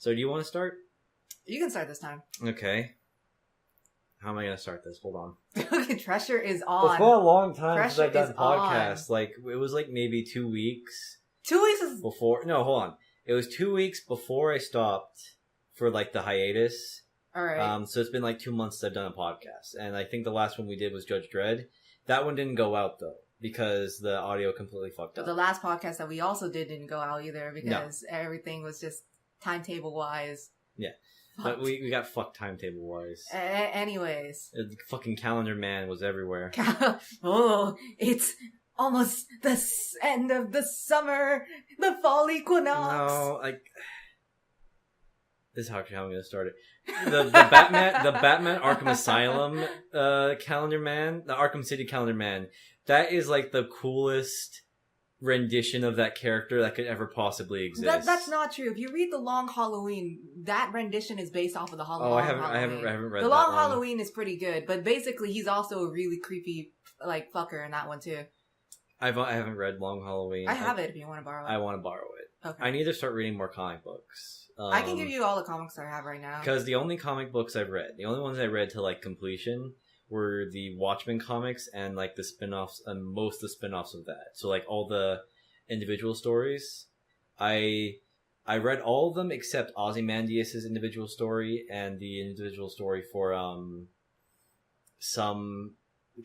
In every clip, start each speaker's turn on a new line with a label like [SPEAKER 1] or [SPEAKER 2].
[SPEAKER 1] So do you want to start?
[SPEAKER 2] You can start this time.
[SPEAKER 1] Okay. How am I going to start this? Hold on.
[SPEAKER 2] Okay, pressure is on.
[SPEAKER 1] It's been a long time since
[SPEAKER 2] Pressure
[SPEAKER 1] I've done
[SPEAKER 2] is
[SPEAKER 1] podcasts.
[SPEAKER 2] on.
[SPEAKER 1] Like, it was like maybe 2 weeks
[SPEAKER 2] 2 weeks is...
[SPEAKER 1] before. No, hold on. It was 2 weeks before I stopped for like the hiatus.
[SPEAKER 2] Alright.
[SPEAKER 1] So it's been like 2 months since I've done a podcast. And I think the last one we did was Judge Dredd. That one didn't go out though, because the audio completely fucked up.
[SPEAKER 2] But the last podcast that we also didn't go out either, because everything was just timetable-wise.
[SPEAKER 1] Yeah. But we got fucked timetable-wise.
[SPEAKER 2] Anyways.
[SPEAKER 1] The fucking calendar man was everywhere.
[SPEAKER 2] Oh, it's almost the end of the summer, the fall equinox.
[SPEAKER 1] No, like... This is actually how I'm going to start it. The Batman Arkham Asylum calendar man, the Arkham City calendar man, that is like the coolest rendition of that character that could ever possibly exist.
[SPEAKER 2] That's not true. If you read The Long Halloween, that rendition is based off of the Halloween.
[SPEAKER 1] Oh, I haven't read
[SPEAKER 2] The
[SPEAKER 1] that
[SPEAKER 2] Long
[SPEAKER 1] one.
[SPEAKER 2] Halloween is pretty good, but basically he's also a really creepy like fucker in that one too.
[SPEAKER 1] I haven't read Long Halloween.
[SPEAKER 2] I have it if you want to borrow it.
[SPEAKER 1] I want to borrow it.
[SPEAKER 2] Okay.
[SPEAKER 1] I need to start reading more comic books.
[SPEAKER 2] I can give you all the comics I have right now.
[SPEAKER 1] Because the only comic books I've read, the only ones I read to like completion were the Watchmen comics and like the spin-offs and most of the spin-offs of that. So like all the individual stories. I read all of them except Ozymandias' individual story and the individual story for some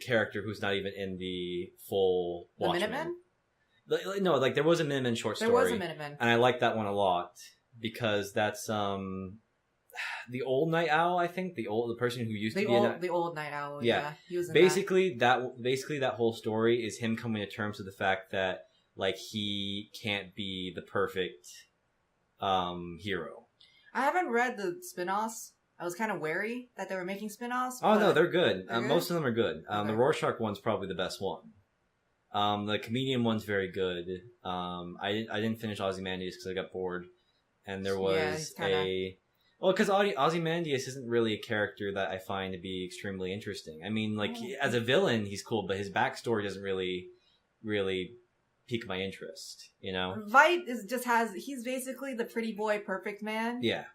[SPEAKER 1] character who's not even in the full Watchmen.
[SPEAKER 2] The Minutemen?
[SPEAKER 1] No, like there was a Minutemen short story.
[SPEAKER 2] There was a Minutemen.
[SPEAKER 1] And I liked that one a lot because that's the old Night Owl, I think. The person who used to be
[SPEAKER 2] the old Night Owl,
[SPEAKER 1] yeah.
[SPEAKER 2] He was in
[SPEAKER 1] basically that whole story is him coming to terms with the fact that like he can't be the perfect hero.
[SPEAKER 2] I haven't read the spin-offs. I was kind of wary that they were making spin-offs.
[SPEAKER 1] Oh no, they're good.
[SPEAKER 2] They're good?
[SPEAKER 1] Most of them are good.
[SPEAKER 2] Okay.
[SPEAKER 1] The Rorschach one's probably the best one. The comedian one's very good. I didn't finish Ozymandias because I got bored, and there was because Ozymandias isn't really a character that I find to be extremely interesting. I mean, like as a villain, he's cool, but his backstory doesn't really pique my interest. You know,
[SPEAKER 2] Vite he's basically the pretty boy, perfect man.
[SPEAKER 1] Yeah.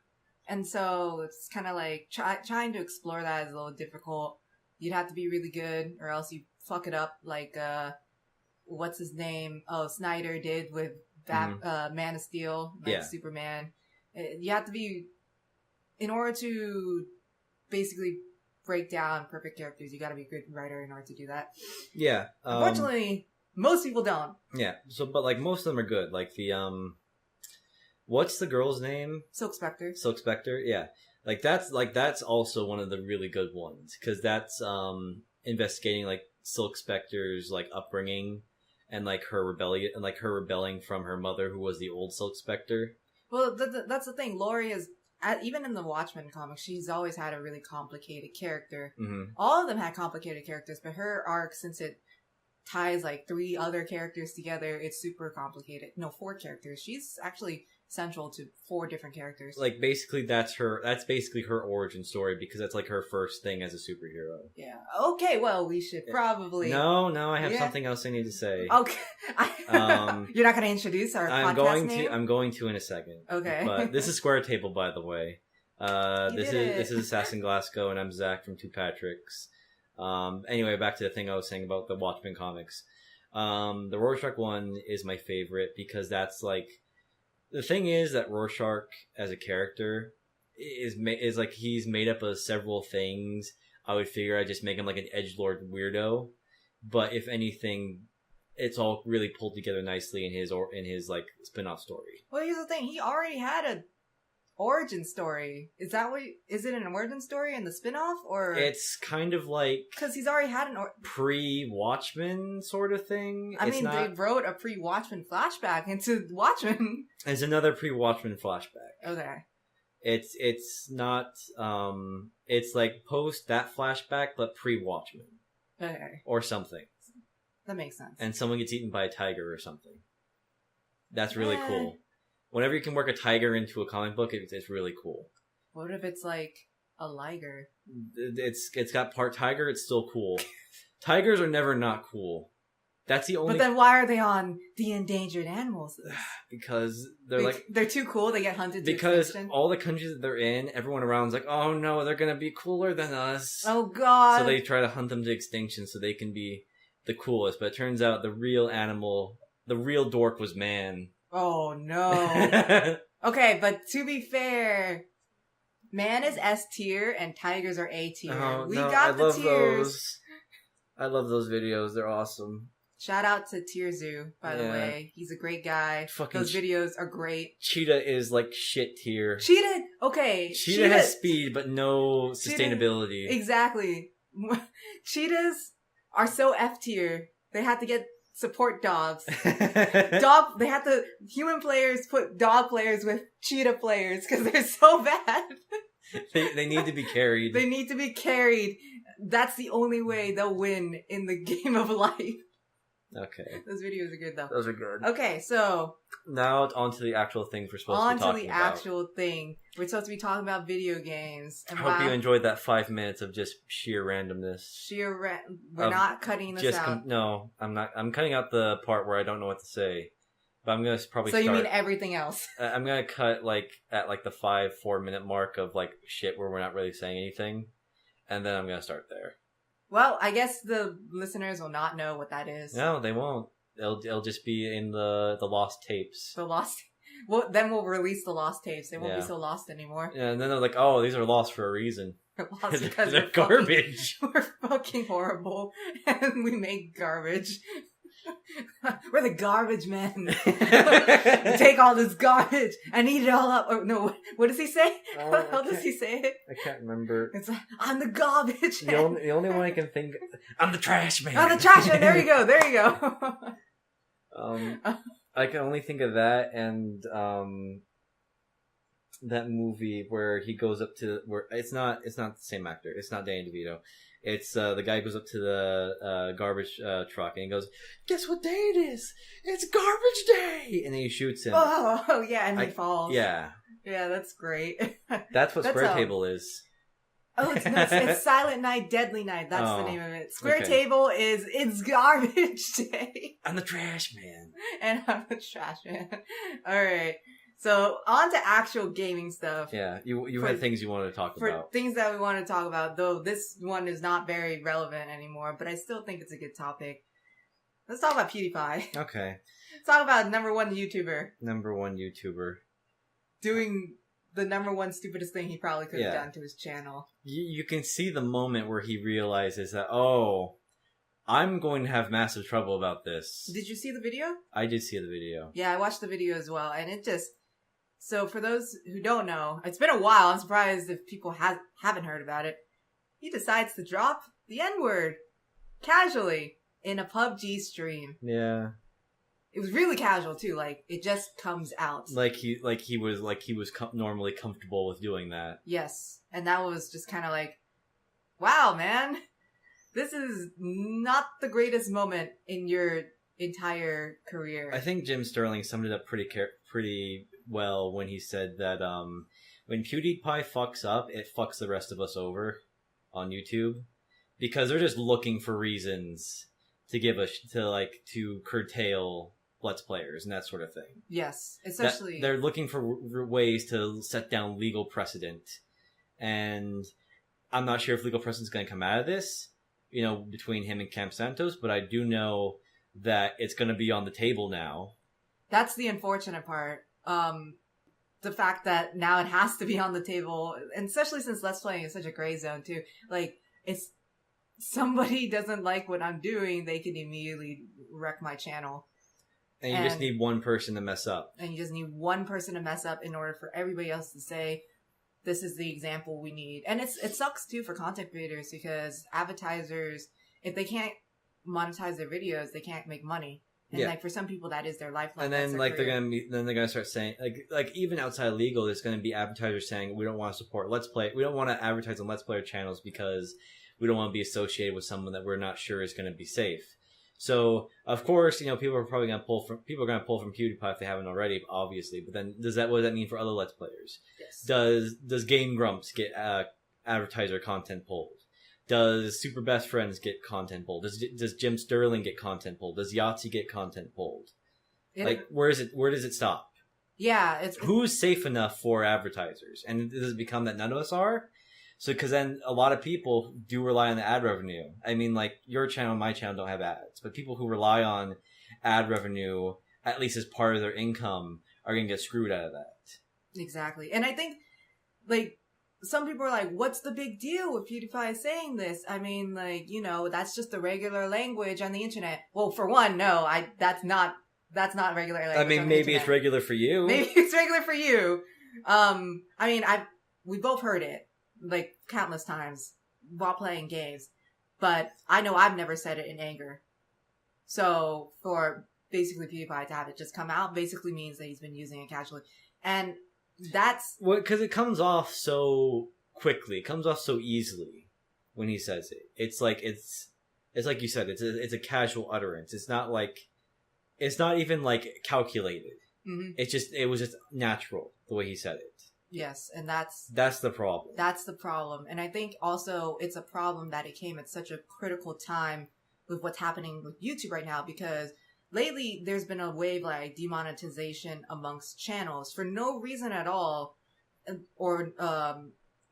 [SPEAKER 2] And so it's kind of like trying to explore that is a little difficult. You'd have to be really good, or else you fuck it up. Like what's his name? Oh, Snyder did with Man of Steel, like Superman. You have to be, in order to basically break down perfect characters, you got to be a good writer in order to do that.
[SPEAKER 1] Yeah.
[SPEAKER 2] Unfortunately, most people don't.
[SPEAKER 1] Yeah. So, but like most of them are good. Like the what's the girl's name?
[SPEAKER 2] Silk Spectre.
[SPEAKER 1] Silk Spectre, yeah. That's also one of the really good ones because that's investigating like Silk Spectre's like upbringing and like her rebellion and like her rebelling from her mother who was the old Silk Spectre.
[SPEAKER 2] Well, that's the thing. Laurie is even in the Watchmen comics, she's always had a really complicated character.
[SPEAKER 1] Mm-hmm.
[SPEAKER 2] All of them had complicated characters, but her arc, since it ties like 3 other characters together, it's super complicated. No, 4 characters. She's actually central to 4 different characters.
[SPEAKER 1] Like basically that's basically her origin story because that's like her first thing as a superhero.
[SPEAKER 2] Yeah. Okay, well we should probably
[SPEAKER 1] No, I have something else I need to say.
[SPEAKER 2] Okay. You're not going to introduce our podcast name?
[SPEAKER 1] I'm going to in a second.
[SPEAKER 2] Okay.
[SPEAKER 1] But this is SquareTable, by the way. This is AssassinGlasgow and I'm Zach from Two Patricks. Anyway, back to the thing I was saying about the Watchmen comics. The Rorschach one is my favorite because that's like the thing is that Rorschach as a character is like he's made up of several things. I would figure I'd just make him like an edgelord weirdo, but if anything, it's all really pulled together nicely in his like spin-off story.
[SPEAKER 2] Well, here's the thing: he already had a origin story. Is it an origin story in the spin-off, or
[SPEAKER 1] it's kind of like
[SPEAKER 2] because he's already had
[SPEAKER 1] pre-Watchmen sort of thing?
[SPEAKER 2] They wrote a pre-Watchmen flashback into Watchmen.
[SPEAKER 1] It's another pre-Watchmen flashback.
[SPEAKER 2] Okay.
[SPEAKER 1] It's not it's like post that flashback but pre-Watchmen.
[SPEAKER 2] Okay.
[SPEAKER 1] Or something.
[SPEAKER 2] That makes sense.
[SPEAKER 1] And someone gets eaten by a tiger or something. That's really cool. Whenever you can work a tiger into a comic book, it's really cool.
[SPEAKER 2] What if it's like a liger?
[SPEAKER 1] It's got part tiger, it's still cool. Tigers are never not cool. That's the only.
[SPEAKER 2] But then why are they on the endangered animals list?
[SPEAKER 1] Because they're
[SPEAKER 2] too cool. They get hunted to
[SPEAKER 1] because
[SPEAKER 2] extinction.
[SPEAKER 1] all the countries that they're in, everyone around's like, oh no, they're gonna be cooler than us.
[SPEAKER 2] Oh god.
[SPEAKER 1] So they try to hunt them to extinction so they can be the coolest. But it turns out the real dork was man.
[SPEAKER 2] Oh no. Okay, but to be fair, man is S tier and tigers are A tier. We got the tiers.
[SPEAKER 1] I love those videos. They're awesome.
[SPEAKER 2] Shout out to Tier Zoo, by the way. He's a great guy. Those videos are great.
[SPEAKER 1] Cheetah is like shit tier.
[SPEAKER 2] Cheetah
[SPEAKER 1] has speed, but no sustainability.
[SPEAKER 2] Exactly. Cheetahs are so F tier. They had to get support dogs. Human players put dog players with cheetah players because they're so bad.
[SPEAKER 1] They need to be carried.
[SPEAKER 2] They need to be carried. That's the only way they'll win in the game of life.
[SPEAKER 1] Okay.
[SPEAKER 2] Those videos are good, though.
[SPEAKER 1] Those are good.
[SPEAKER 2] Okay, so...
[SPEAKER 1] Now it's on to the actual thing we're supposed to be talking about.
[SPEAKER 2] On to the actual thing. We're supposed to be talking about video games. And
[SPEAKER 1] I hope you enjoyed that 5 minutes of just sheer randomness.
[SPEAKER 2] We're not cutting this out.
[SPEAKER 1] No, I'm not. I'm cutting out the part where I don't know what to say. But I'm going to probably start...
[SPEAKER 2] So you mean everything else?
[SPEAKER 1] I'm going to cut at the 4 minute mark of shit where we're not really saying anything. And then I'm going to start there.
[SPEAKER 2] Well, I guess the listeners will not know what that is.
[SPEAKER 1] No, they won't. It'll just be in the lost tapes.
[SPEAKER 2] The lost... Well, then we'll release the lost tapes. They won't be so lost anymore.
[SPEAKER 1] Yeah, and then they're like, oh, these are lost for a reason.
[SPEAKER 2] They're lost because
[SPEAKER 1] they're garbage.
[SPEAKER 2] We're fucking horrible. And we make garbage. We're the garbage men. Take all this garbage and eat it all up. Oh, no, what does he say? How does he say it?
[SPEAKER 1] I can't remember.
[SPEAKER 2] It's like, I'm the garbage man.
[SPEAKER 1] The only one I can think of, I'm the trash man.
[SPEAKER 2] I'm the trash man. There you go.
[SPEAKER 1] I can only think of that and that movie where he goes up to where it's not the same actor. It's not Danny DeVito. It's the guy goes up to the garbage truck and he goes, "Guess what day it is? It's garbage day!" And then he shoots him.
[SPEAKER 2] Oh yeah, and he falls.
[SPEAKER 1] Yeah,
[SPEAKER 2] that's great.
[SPEAKER 1] That's what SquareTable is.
[SPEAKER 2] Oh, it's Silent Night, Deadly Night. That's the name of it. SquareTable is it's garbage day.
[SPEAKER 1] I'm the trash man,
[SPEAKER 2] and I'm the trash man. All right. So, on to actual gaming stuff.
[SPEAKER 1] Yeah, you had things you wanted to talk about.
[SPEAKER 2] For things that we want to talk about, though this one is not very relevant anymore, but I still think it's a good topic. Let's talk about PewDiePie.
[SPEAKER 1] Okay.
[SPEAKER 2] Let's talk about number one YouTuber. Doing the number one stupidest thing he probably could have done to his channel.
[SPEAKER 1] You can see the moment where he realizes that, oh, I'm going to have massive trouble about this.
[SPEAKER 2] Did you see the video?
[SPEAKER 1] I did see the video.
[SPEAKER 2] Yeah, I watched the video as well, and it just... So for those who don't know, it's been a while. I'm surprised if people haven't heard about it. He decides to drop the N-word casually in a PUBG stream.
[SPEAKER 1] Yeah.
[SPEAKER 2] It was really casual too. Like it just comes out. Like
[SPEAKER 1] he was normally comfortable with doing that.
[SPEAKER 2] Yes, and that was just kind of like, wow, man, this is not the greatest moment in your entire career.
[SPEAKER 1] I think Jim Sterling summed it up pretty well when he said that when PewDiePie fucks up, it fucks the rest of us over on YouTube because they're just looking for reasons to curtail Let's Players and that sort of thing.
[SPEAKER 2] Yes, especially
[SPEAKER 1] they're looking for ways to set down legal precedent, and I'm not sure if legal precedent is going to come out of this, between him and Camp Santos, but I do know that it's going to be on the table now. That's
[SPEAKER 2] the unfortunate part. The fact that now it has to be on the table, and especially since Let's Playing is such a gray zone too. Like, it's somebody doesn't like what I'm doing, they can immediately wreck my channel.
[SPEAKER 1] And you just need one person to mess up.
[SPEAKER 2] And you just need one person to mess up in order for everybody else to say, this is the example we need. And it sucks too for content creators because advertisers, if they can't monetize their videos, they can't make money. And for some people, that is their lifeline.
[SPEAKER 1] And then they're gonna start saying like even outside of legal, there's gonna be advertisers saying we don't want to support Let's Play, we don't want to advertise on Let's Player channels because we don't want to be associated with someone that we're not sure is going to be safe. So of course, people are probably gonna pull from PewDiePie if they haven't already, obviously. But then what does that mean for other Let's Players?
[SPEAKER 2] Yes.
[SPEAKER 1] Does Game Grumps get advertiser content pulled? Does Super Best Friends get content pulled? Does Jim Sterling get content pulled? Does Yahtzee get content pulled? Where does it stop?
[SPEAKER 2] Yeah,
[SPEAKER 1] who's safe enough for advertisers, and does it become that none of us are? So, because then a lot of people do rely on the ad revenue. I mean, like your channel, my channel don't have ads, but people who rely on ad revenue, at least as part of their income, are going to get screwed out of that.
[SPEAKER 2] Exactly, and I think like some people are like, "What's the big deal with PewDiePie saying this?" I mean, like that's just the regular language on the internet. Well, for one, no, that's not regular language.
[SPEAKER 1] I mean, maybe it's regular for you.
[SPEAKER 2] Maybe it's regular for you. I mean, we both heard it like countless times while playing games, but I know I've never said it in anger. So for basically PewDiePie to have it just come out basically means that he's been using it casually, and that's
[SPEAKER 1] because it comes off so quickly, it comes off so easily when he says it. It's like you said, it's a casual utterance. It's not even like calculated.
[SPEAKER 2] Mm-hmm.
[SPEAKER 1] It was just natural the way he said it.
[SPEAKER 2] Yes, and that's
[SPEAKER 1] the problem.
[SPEAKER 2] That's the problem. And I think also it's a problem that it came at such a critical time with what's happening with YouTube right now, because lately there's been a wave like demonetization amongst channels for no reason at all, or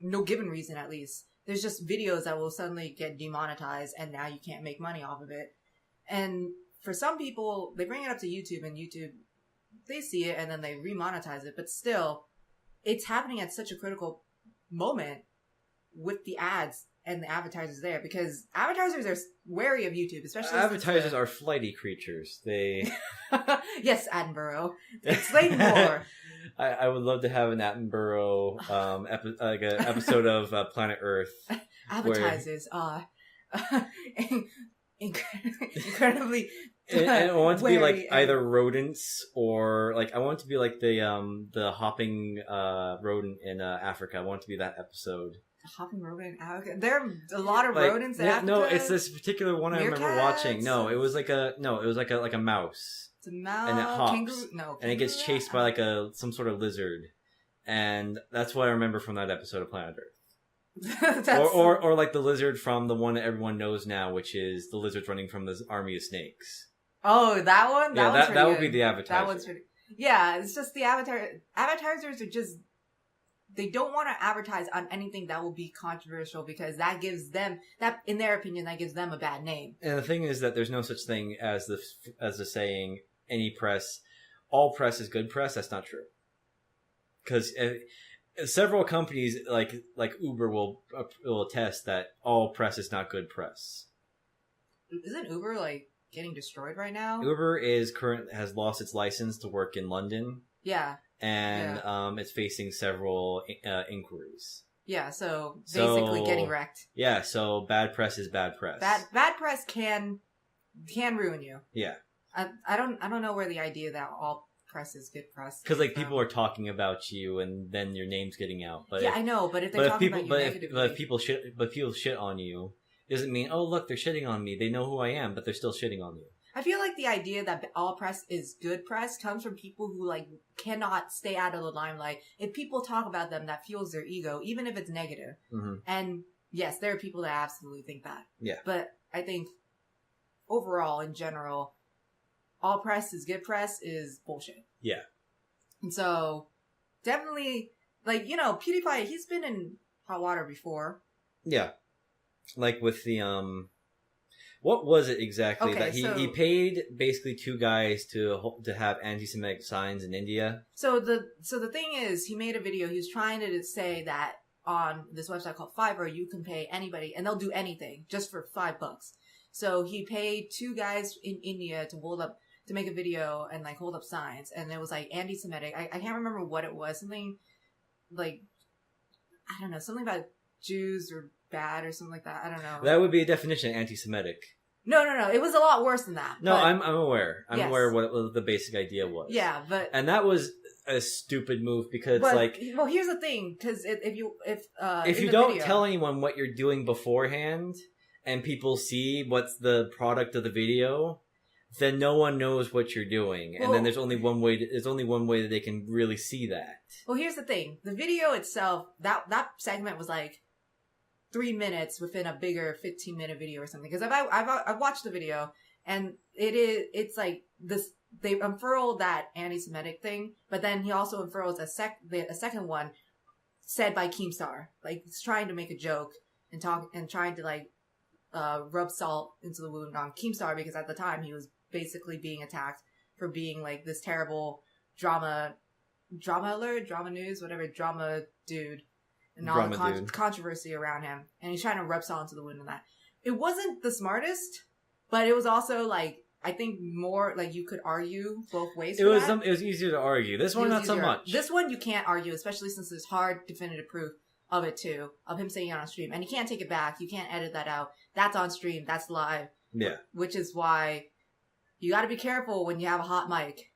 [SPEAKER 2] no given reason at least. There's just videos that will suddenly get demonetized and now you can't make money off of it. And for some people, they bring it up to YouTube and YouTube, they see it and then they remonetize it. But still, it's happening at such a critical moment with the ads and the advertisers there, because advertisers are wary of YouTube, especially
[SPEAKER 1] advertisers are flighty creatures. They
[SPEAKER 2] yes, Attenborough. Explain more.
[SPEAKER 1] I would love to have an Attenborough episode of Planet Earth.
[SPEAKER 2] Advertisers are incredibly.
[SPEAKER 1] And I want to be like either rodents or like I want to be like the hopping rodent in Africa. I want to be that episode.
[SPEAKER 2] Hopping rodent in Africa. There are a lot of rodents in Africa.
[SPEAKER 1] No, it's this particular one I remember watching. No, it was like a mouse.
[SPEAKER 2] It's a mouse.
[SPEAKER 1] And it hops.
[SPEAKER 2] Kangaroo,
[SPEAKER 1] and it gets chased by like some sort of lizard. And that's what I remember from that episode of Planet Earth. or like the lizard from the one that everyone knows now, which is the lizards running from this army of snakes.
[SPEAKER 2] Oh, that one?
[SPEAKER 1] That would be the advertiser.
[SPEAKER 2] That one's pretty... Yeah, it's just the advertisers are just... They don't want to advertise on anything that will be controversial, because that gives them, that in their opinion, that gives them a bad name.
[SPEAKER 1] And the thing is that there's no such thing as the saying, all press is good press. That's not true. Because several companies like Uber will attest that all press is not good press.
[SPEAKER 2] Isn't Uber like getting destroyed right now?
[SPEAKER 1] Uber has lost its license to work in London.
[SPEAKER 2] Yeah.
[SPEAKER 1] And it's facing several inquiries.
[SPEAKER 2] Yeah, so basically getting wrecked.
[SPEAKER 1] Yeah, so bad press is bad press.
[SPEAKER 2] Bad press can ruin you.
[SPEAKER 1] Yeah.
[SPEAKER 2] I don't know where the idea that all press is good press.
[SPEAKER 1] Because like people are talking about you, and then your name's getting out. But
[SPEAKER 2] yeah, I know. But if they're talking about you negatively,
[SPEAKER 1] but if people shit on you, it doesn't mean look, they're shitting on me. They know who I am, but they're still shitting on you.
[SPEAKER 2] I feel like the idea that all press is good press comes from people who like cannot stay out of the limelight. If people talk about them, that fuels their ego, even if it's negative.
[SPEAKER 1] Mm-hmm.
[SPEAKER 2] And yes, there are people that absolutely think that.
[SPEAKER 1] Yeah.
[SPEAKER 2] But I think overall, in general, all press is good press is bullshit.
[SPEAKER 1] Yeah.
[SPEAKER 2] And so definitely, like, PewDiePie, he's been in hot water before.
[SPEAKER 1] Yeah. Like with the, what was it exactly that he paid basically two guys to have anti-Semitic signs in India? So
[SPEAKER 2] the thing is, he made a video. He was trying to say that on this website called Fiverr, you can pay anybody and they'll do anything just for $5. So he paid two guys in India to make a video and like hold up signs, and it was like anti-Semitic. I can't remember what it was. Something like, I don't know, something about Jews or bad or something like that. I don't know.
[SPEAKER 1] That would be a definition of anti-Semitic.
[SPEAKER 2] No. It was a lot worse than that.
[SPEAKER 1] No, I'm aware. I'm aware of what the basic idea was.
[SPEAKER 2] Yeah, and
[SPEAKER 1] that was a stupid move because
[SPEAKER 2] well, here's the thing, because if you
[SPEAKER 1] don't tell anyone what you're doing beforehand and people see what's the product of the video, then no one knows what you're doing, and then there's only one way that they can really see that.
[SPEAKER 2] Well, here's the thing: the video itself, that segment was like 3 minutes within a bigger 15-minute video or something. Because I've watched the video, and it's like this. They unfurl that anti-Semitic thing, but then he also unfurls a second one said by Keemstar. Like, he's trying to make a joke and trying to like rub salt into the wound on Keemstar, because at the time he was basically being attacked for being like this terrible drama alert, drama news, whatever, drama dude, and all the controversy around him. And he's trying to rub salt into the wound on that. It wasn't the smartest, but it was also like, I think more like you could argue both ways.
[SPEAKER 1] It was easier to argue. This one, not so much.
[SPEAKER 2] This one you can't argue, especially since there's hard definitive proof of it too, of him saying it on stream, and you can't take it back. You can't edit that out. That's on stream. That's live.
[SPEAKER 1] Yeah.
[SPEAKER 2] Which is why you got to be careful when you have a hot mic.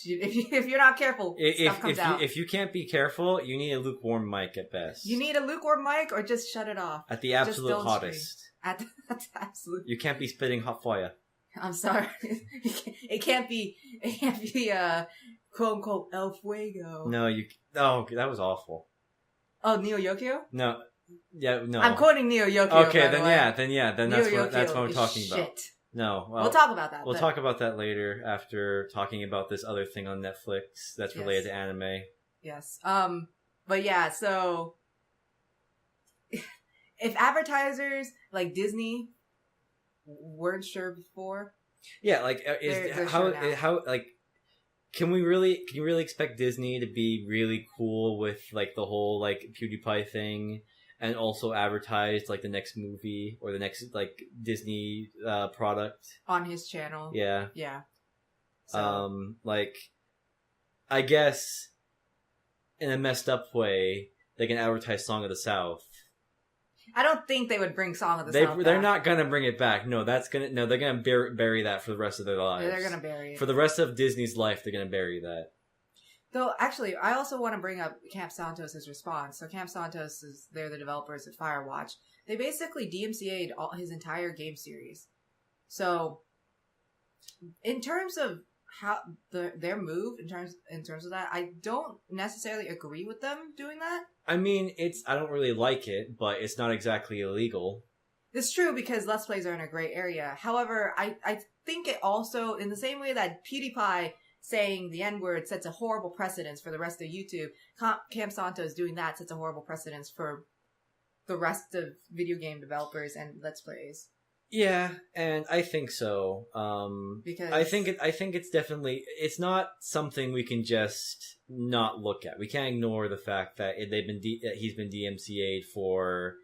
[SPEAKER 2] If you're not careful, stuff comes out.
[SPEAKER 1] If you can't be careful, you need a lukewarm mic at best.
[SPEAKER 2] You need a lukewarm mic, or just shut it off
[SPEAKER 1] at the absolute hottest.
[SPEAKER 2] At the absolute.
[SPEAKER 1] You can't be spitting hot fire.
[SPEAKER 2] I'm sorry. It can't be quote unquote El Fuego.
[SPEAKER 1] No, that was awful.
[SPEAKER 2] Oh, Neo Yokio?
[SPEAKER 1] No. Yeah, no.
[SPEAKER 2] I'm quoting Neo Yokio.
[SPEAKER 1] Okay, then that's what we're talking about.
[SPEAKER 2] Shit.
[SPEAKER 1] No. Well,
[SPEAKER 2] we'll talk about that.
[SPEAKER 1] We'll talk about that later after talking about this other thing on Netflix that's related to anime.
[SPEAKER 2] Yes. But yeah, so if advertisers like Disney weren't sure before.
[SPEAKER 1] Yeah, like can you really expect Disney to be really cool with like the whole like PewDiePie thing, and also advertise like the next movie or the next like Disney product
[SPEAKER 2] on his channel?
[SPEAKER 1] Yeah.
[SPEAKER 2] Yeah. So.
[SPEAKER 1] Like, I guess in a messed up way, they can advertise Song of the South.
[SPEAKER 2] I don't think they would bring Song of the South back.
[SPEAKER 1] They're not gonna bring it back. No, they're gonna bury that for the rest of their lives.
[SPEAKER 2] Yeah, they're gonna bury it.
[SPEAKER 1] For the rest of Disney's life, they're gonna bury that.
[SPEAKER 2] Though, actually, I also want to bring up Camp Santos' response. So Camp Santos they're the developers at Firewatch. They basically DMCA'd his entire game series. So, in terms of how their move, in terms of that, I don't necessarily agree with them doing that.
[SPEAKER 1] I mean, I don't really like it, but it's not exactly illegal.
[SPEAKER 2] It's true, because Let's Plays are in a gray area. However, I think it also, in the same way that PewDiePie saying the N-word sets a horrible precedence for the rest of YouTube, Camp Santos doing that sets a horrible precedence for the rest of video game developers and Let's Plays.
[SPEAKER 1] Yeah, and I think so. Because I think it's definitely, it's not something we can just not look at. We can't ignore the fact that he's been DMCA'd for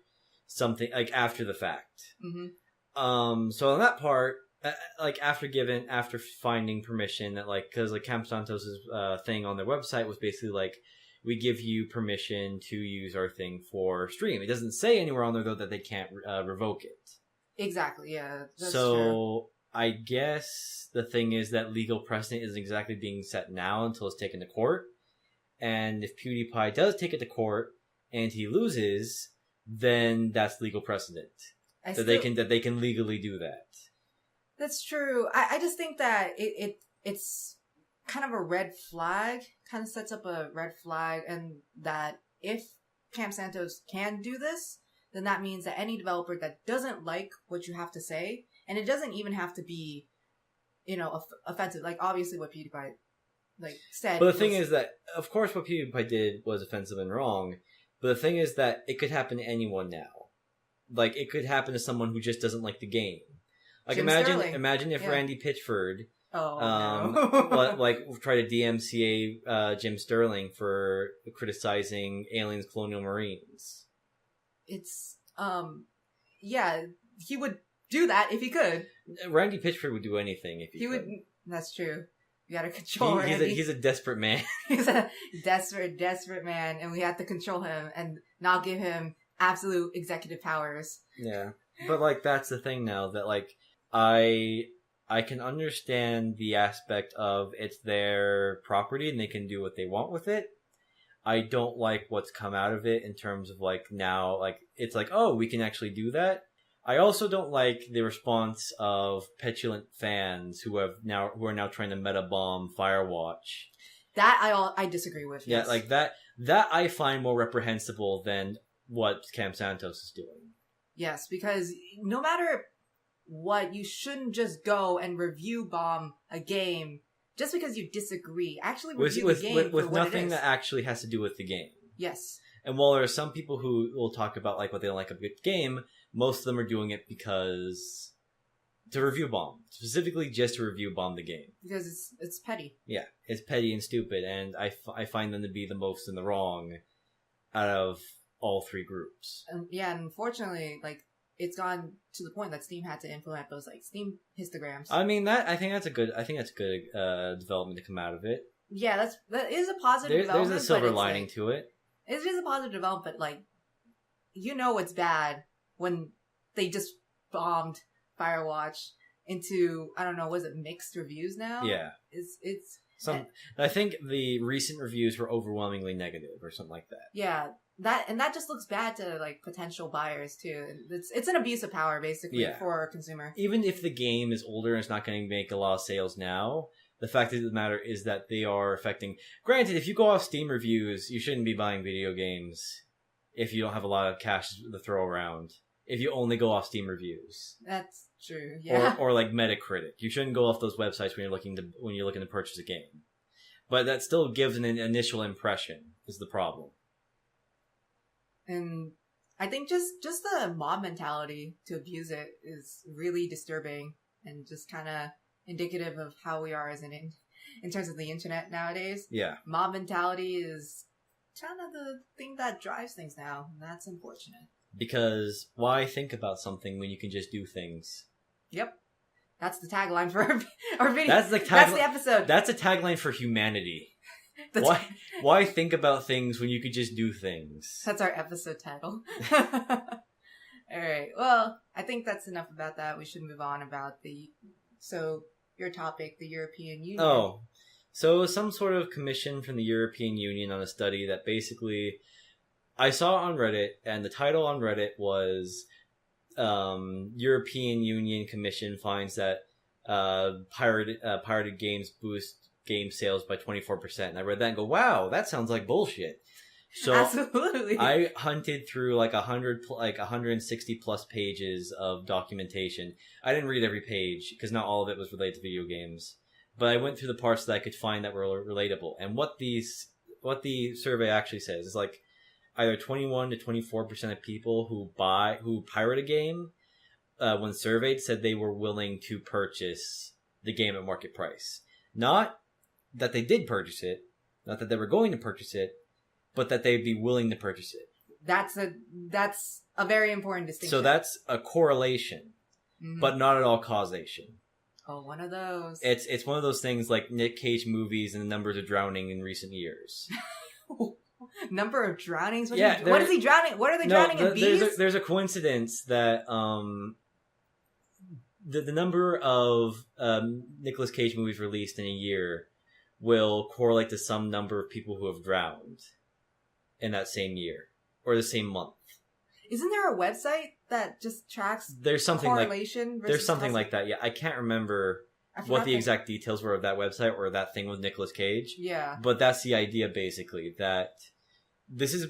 [SPEAKER 1] something like after the fact. Mm-hmm. So on that part, like after finding permission, that like, because like Camp Santos's thing on their website was basically like, we give you permission to use our thing for stream. It doesn't say anywhere on there though that they can't revoke it.
[SPEAKER 2] Exactly, yeah. That's
[SPEAKER 1] so
[SPEAKER 2] true.
[SPEAKER 1] I guess the thing is that legal precedent isn't exactly being set now until it's taken to court. And if PewDiePie does take it to court and he loses, then that's legal precedent. They can legally do that.
[SPEAKER 2] That's true. I just think that it's kind of a red flag, kind of sets up a red flag, and that if Camp Santos can do this, then that means that any developer that doesn't like what you have to say, and it doesn't even have to be, offensive. Like, obviously what PewDiePie, said.
[SPEAKER 1] But the thing is that, of course, what PewDiePie did was offensive and wrong, but the thing is that it could happen to anyone now. Like, it could happen to someone who just doesn't like the game. Like, imagine if Randy Pitchford, try to DMCA Jim Sterling for criticizing Aliens Colonial Marines.
[SPEAKER 2] It's, he would do that if he could.
[SPEAKER 1] Randy Pitchford would do anything if he could.
[SPEAKER 2] That's true. You gotta control Randy.
[SPEAKER 1] He's a desperate man.
[SPEAKER 2] He's a desperate man, and we have to control him and not give him absolute executive powers.
[SPEAKER 1] Yeah. But, that's the thing now, that, I can understand the aspect of it's their property and they can do what they want with it. I don't like what's come out of it in terms of now, it's oh, we can actually do that. I also don't like the response of petulant fans who are now trying to meta bomb Firewatch.
[SPEAKER 2] That I disagree with.
[SPEAKER 1] Yeah,
[SPEAKER 2] yes.
[SPEAKER 1] that I find more reprehensible than what Cam Santos is doing.
[SPEAKER 2] Yes, because no matter what, you shouldn't just go and review bomb a game just because you disagree. Actually review the game
[SPEAKER 1] with
[SPEAKER 2] for what
[SPEAKER 1] nothing
[SPEAKER 2] it is.
[SPEAKER 1] that actually has to do with the game.
[SPEAKER 2] Yes.
[SPEAKER 1] And while there are some people who will talk about like what they don't like of a good game, most of them are doing it because to review bomb, specifically just to review bomb the game.
[SPEAKER 2] Because it's petty.
[SPEAKER 1] Yeah, it's petty and stupid, and I find them to be the most in the wrong out of all three groups.
[SPEAKER 2] And unfortunately, like, it's gone to the point that Steam had to implement those like Steam histograms.
[SPEAKER 1] I mean I think that's a good development to come out of it.
[SPEAKER 2] Yeah, that is a positive development.
[SPEAKER 1] There's a silver lining to it.
[SPEAKER 2] It is a positive development, like, you know it's bad when they just bombed Firewatch into, I don't know, was it mixed reviews now?
[SPEAKER 1] Yeah. I think the recent reviews were overwhelmingly negative or something like that.
[SPEAKER 2] Yeah, that just looks bad to like potential buyers too. It's an abuse of power basically for a consumer. Even
[SPEAKER 1] if the game is older and it's not going to make a lot of sales now, the fact of the matter is that they are affecting... Granted, if you go off Steam reviews, you shouldn't be buying video games if you don't have a lot of cash to throw around. If you only go off Steam reviews.
[SPEAKER 2] That's true, yeah.
[SPEAKER 1] Or like Metacritic. You shouldn't go off those websites when you're looking to purchase a game. But that still gives an initial impression, is the problem.
[SPEAKER 2] And I think just the mob mentality to abuse it is really disturbing and just kind of indicative of how we are as in terms of the internet nowadays.
[SPEAKER 1] Yeah.
[SPEAKER 2] Mob mentality is kind of the thing that drives things now, and that's unfortunate.
[SPEAKER 1] Because why think about something when you can just do things?
[SPEAKER 2] Yep. That's the tagline for our video.
[SPEAKER 1] That's the
[SPEAKER 2] episode.
[SPEAKER 1] That's a tagline for humanity. Why think about things when you could just do things?
[SPEAKER 2] That's our episode title. Alright, well, I think that's enough about that. We should move on about your topic, the European Union.
[SPEAKER 1] Oh, so it was some sort of commission from the European Union on a study that basically I saw on Reddit, and the title on Reddit was European Union Commission finds that pirated games boost game sales by 24%. And I read that and go, wow, that sounds like bullshit. So
[SPEAKER 2] absolutely.
[SPEAKER 1] I hunted through like 160 plus pages of documentation. I didn't read every page because not all of it was related to video games, but I went through the parts that I could find that were relatable. And what the survey actually says is like either 21 to 24% of people who pirate a game, when surveyed, said they were willing to purchase the game at market price. Not that they did purchase it, not that they were going to purchase it, but that they'd be willing to purchase it.
[SPEAKER 2] That's a very important distinction.
[SPEAKER 1] So that's a correlation, but not at all causation.
[SPEAKER 2] Oh, one of those.
[SPEAKER 1] It's one of those things like Nick Cage movies and the numbers of drowning in recent years.
[SPEAKER 2] Number of drownings? What is he drowning? What are they drowning in? Bees?
[SPEAKER 1] There's a coincidence that the number of Nicolas Cage movies released in a year will correlate to some number of people who have drowned in that same year or the same month.
[SPEAKER 2] Isn't there a website that just tracks correlation?
[SPEAKER 1] There's something like that. Yeah, I can't remember what the exact details were of that website or that thing with Nicolas Cage.
[SPEAKER 2] Yeah,
[SPEAKER 1] but that's the idea basically, that this is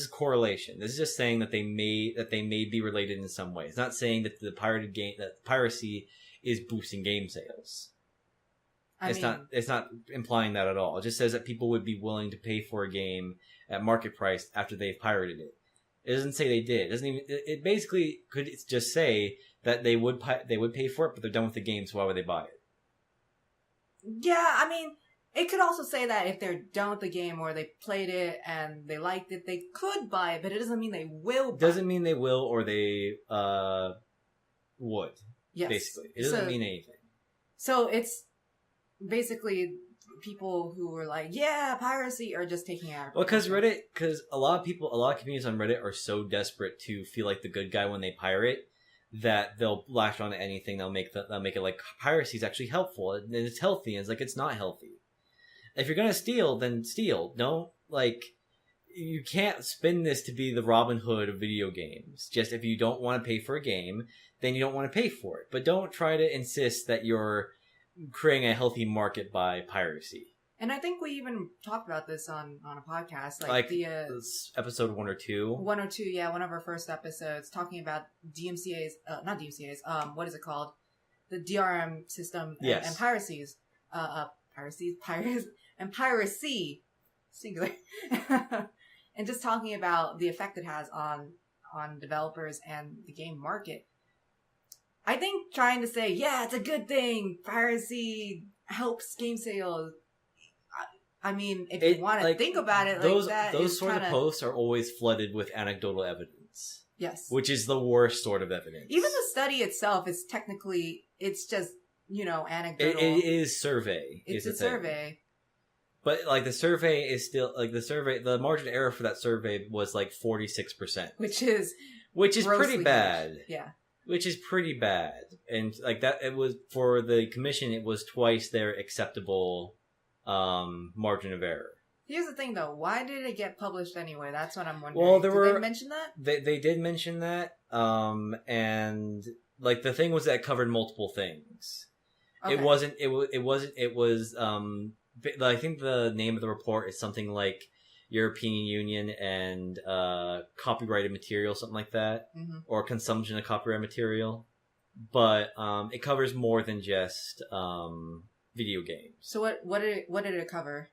[SPEAKER 1] correlation. This is just saying that they may be related in some way. It's not saying that that piracy is boosting game sales. It's not implying that at all. It just says that people would be willing to pay for a game at market price after they've pirated it. It doesn't say they did. It basically could just say that they would pay for it, but they're done with the game, so why would they buy it?
[SPEAKER 2] Yeah, it could also say that if they're done with the game or they played it and they liked it, they could buy it, but it doesn't mean they will buy it.
[SPEAKER 1] Doesn't mean they will or they would.
[SPEAKER 2] Yes.
[SPEAKER 1] Basically. It doesn't mean anything.
[SPEAKER 2] So it's basically people who were like, yeah, piracy, are just taking out.
[SPEAKER 1] Well, because a lot of communities on Reddit are so desperate to feel like the good guy when they pirate that they'll lash on to anything. They'll make it like piracy is actually helpful and it's healthy. And it's like, it's not healthy. If you're gonna steal, then steal. Don't you can't spin this to be the Robin Hood of video games. Just if you don't want to pay for a game, then you don't want to pay for it. But don't try to insist that you're creating a healthy market by piracy.
[SPEAKER 2] And I think we even talked about this on a podcast,
[SPEAKER 1] like episode 1 or 2.
[SPEAKER 2] 1 or 2, yeah, one of our first episodes, talking about DMCA's, not DMCA's, what is it called? The DRM system and piracies. Piracy, singular. And just talking about the effect it has on developers and the game market. I think trying to say, yeah, it's a good thing, piracy helps game sales. I mean, if you want to think about it like that,
[SPEAKER 1] those sort of posts are always flooded with anecdotal evidence.
[SPEAKER 2] Yes,
[SPEAKER 1] which is the worst sort of evidence.
[SPEAKER 2] Even the study itself is technically, it's just anecdotal.
[SPEAKER 1] It is survey.
[SPEAKER 2] It's a survey,
[SPEAKER 1] but like the survey is still like the survey. The margin of error for that survey was like 46%, which is pretty bad.
[SPEAKER 2] Huge. Yeah.
[SPEAKER 1] Which is pretty bad, and like that, it was for the commission. It was twice their acceptable margin of error.
[SPEAKER 2] Here's the thing, though. Why did it get published anyway? That's what I'm wondering.
[SPEAKER 1] Well,
[SPEAKER 2] did they mention that? They
[SPEAKER 1] did mention that, and like the thing was that it covered multiple things. Okay. It wasn't. I think the name of the report is something like European Union and copyrighted material, something like that, or consumption of copyrighted material. But it covers more than just video games.
[SPEAKER 2] So what did it cover?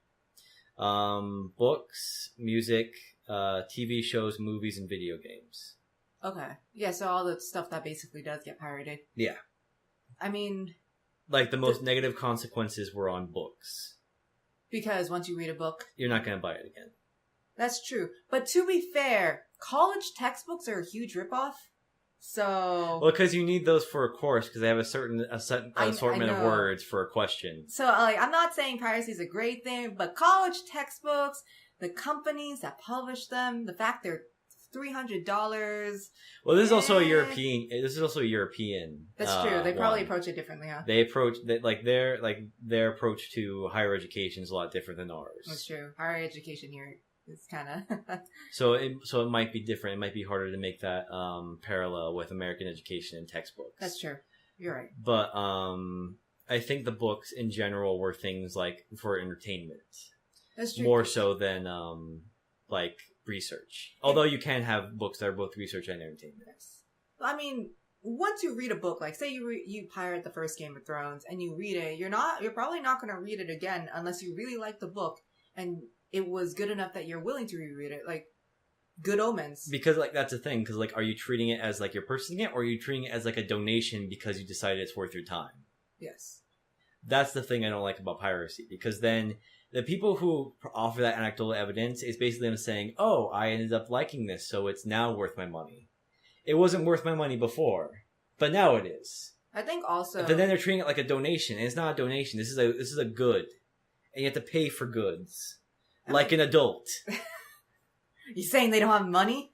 [SPEAKER 1] Books, music, TV shows, movies, and video games.
[SPEAKER 2] Okay. Yeah, so all the stuff that basically does get pirated.
[SPEAKER 1] Yeah.
[SPEAKER 2] I mean,
[SPEAKER 1] like the most negative consequences were on books.
[SPEAKER 2] Because once you read a book,
[SPEAKER 1] you're not going to buy it again.
[SPEAKER 2] That's true. But to be fair, college textbooks are a huge ripoff. So...
[SPEAKER 1] Well, because you need those for a course, because they have a certain assortment of words for a question.
[SPEAKER 2] So, like, I'm not saying piracy is a great thing, but college textbooks, the companies that publish them, the fact they're $300...
[SPEAKER 1] Well, this is also a European...
[SPEAKER 2] That's true. They probably approach it differently, huh?
[SPEAKER 1] They approach... Their approach to higher education is a lot different than ours.
[SPEAKER 2] That's true. Higher education here... It's kind of
[SPEAKER 1] so it might be different. It might be harder to make that parallel with American education and textbooks.
[SPEAKER 2] That's true. You're right.
[SPEAKER 1] But I think the books in general were things like for entertainment.
[SPEAKER 2] That's true.
[SPEAKER 1] More so than like research. Although you can have books that are both research and entertainment.
[SPEAKER 2] Yes. I mean, once you read a book, like say you pirate the first Game of Thrones and you read it, you're probably not going to read it again unless you really like the book and it was good enough that you're willing to reread it, like Good Omens.
[SPEAKER 1] Because like that's the thing, because like are you treating it as like you're purchasing it, or are you treating it as like a donation because you decided it's worth your time?
[SPEAKER 2] Yes.
[SPEAKER 1] That's the thing I don't like about piracy, because then the people who offer that anecdotal evidence is basically them saying, "Oh, I ended up liking this, so it's now worth my money. It wasn't worth my money before, but now it is."
[SPEAKER 2] I think also,
[SPEAKER 1] but then they're treating it like a donation, and it's not a donation. This is a good, and you have to pay for goods. Like an adult.
[SPEAKER 2] You saying they don't have money?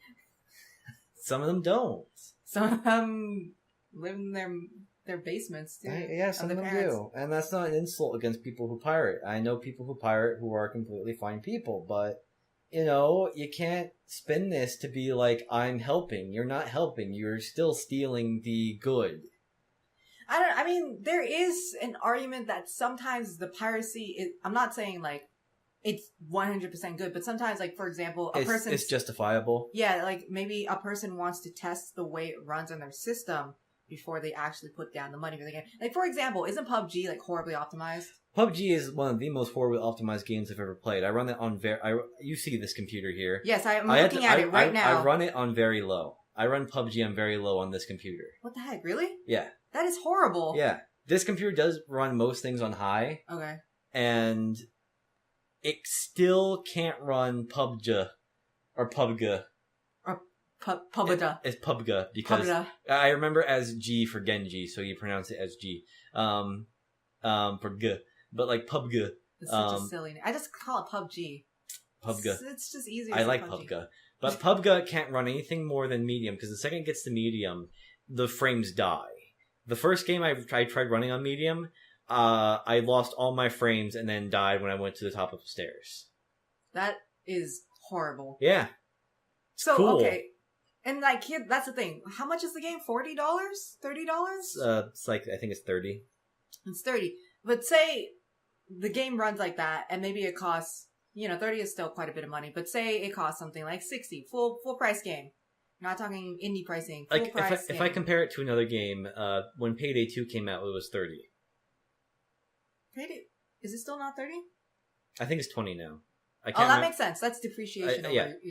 [SPEAKER 1] Some of them don't.
[SPEAKER 2] Some of them live in their basements too.
[SPEAKER 1] Yeah, some of them do. And that's not an insult against people who pirate. I know people who pirate who are completely fine people, but you can't spin this to be like, I'm helping. You're not helping. You're still stealing the good.
[SPEAKER 2] I mean, there is an argument that sometimes the piracy is, I'm not saying like it's 100% good, but sometimes, like, for example, it's
[SPEAKER 1] justifiable.
[SPEAKER 2] Yeah, like, maybe a person wants to test the way it runs on their system before they actually put down the money for the game. Like, for example, isn't PUBG, like, horribly optimized?
[SPEAKER 1] PUBG is one of the most horribly optimized games I've ever played. I run it on you see this computer here.
[SPEAKER 2] Yes, I'm looking at it right now.
[SPEAKER 1] I run it on very low. I run PUBG on very low on this computer.
[SPEAKER 2] What the heck, really?
[SPEAKER 1] Yeah.
[SPEAKER 2] That is horrible.
[SPEAKER 1] Yeah. This computer does run most things on high.
[SPEAKER 2] Okay.
[SPEAKER 1] And it still can't run PUBG or PUBG.
[SPEAKER 2] Or PUBG.
[SPEAKER 1] It's PUBG because I remember as G for Genji, so you pronounce it as G. For G. But like PUBG.
[SPEAKER 2] It's such a silly name. I just call it PUBG.
[SPEAKER 1] PUBG.
[SPEAKER 2] It's just easier.
[SPEAKER 1] I like PUBG. But PUBG can't run anything more than medium, because the second it gets to medium, the frames die. The first game I tried running on medium, I lost all my frames and then died when I went to the top of the stairs. That
[SPEAKER 2] is horrible.
[SPEAKER 1] Yeah.
[SPEAKER 2] So, cool. Okay. And like, here, that's the thing. How much is the game? $40? $30?
[SPEAKER 1] It's like, I think it's 30.
[SPEAKER 2] It's 30. But say the game runs like that, and maybe it costs, $30 is still quite a bit of money, but say it costs something like $60, full price game. Not talking indie pricing, full
[SPEAKER 1] like
[SPEAKER 2] price
[SPEAKER 1] if I compare it to another game, when Payday 2 came out, it was $30.
[SPEAKER 2] Payday, is it still not 30?
[SPEAKER 1] I think it's 20 now.
[SPEAKER 2] That makes sense. That's depreciation.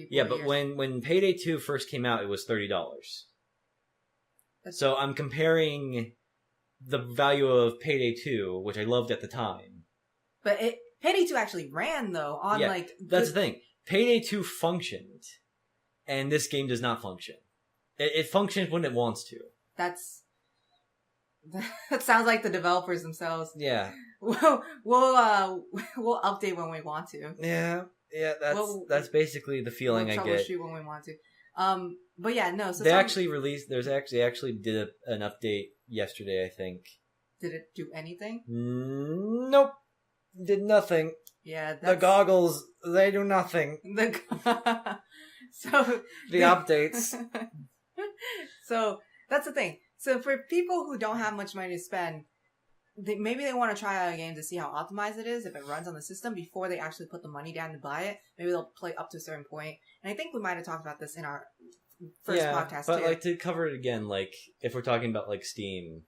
[SPEAKER 1] Yeah, but when Payday 2 first came out, it was $30. So I'm comparing the value of Payday 2, which I loved at the time.
[SPEAKER 2] But Payday 2 actually ran, though, on
[SPEAKER 1] That's the thing. Payday 2 functioned, and this game does not function. It functions when it wants to. That
[SPEAKER 2] sounds like the developers themselves.
[SPEAKER 1] Yeah.
[SPEAKER 2] We'll update when we want to.
[SPEAKER 1] Yeah, that's basically the feeling I get.
[SPEAKER 2] Troubleshoot when we want to. But yeah, no. So
[SPEAKER 1] they actually released. They actually did an update yesterday, I think.
[SPEAKER 2] Did it do anything?
[SPEAKER 1] Nope, did nothing.
[SPEAKER 2] Yeah,
[SPEAKER 1] the goggles, they do nothing.
[SPEAKER 2] So
[SPEAKER 1] the updates.
[SPEAKER 2] So that's the thing. So for people who don't have much money to spend, maybe they want to try out a game to see how optimized it is if it runs on the system before they actually put the money down to buy it. Maybe they'll play up to a certain point. And I think we might have talked about this in our first podcast
[SPEAKER 1] but
[SPEAKER 2] too.
[SPEAKER 1] Like to cover it again, like if we're talking about like Steam,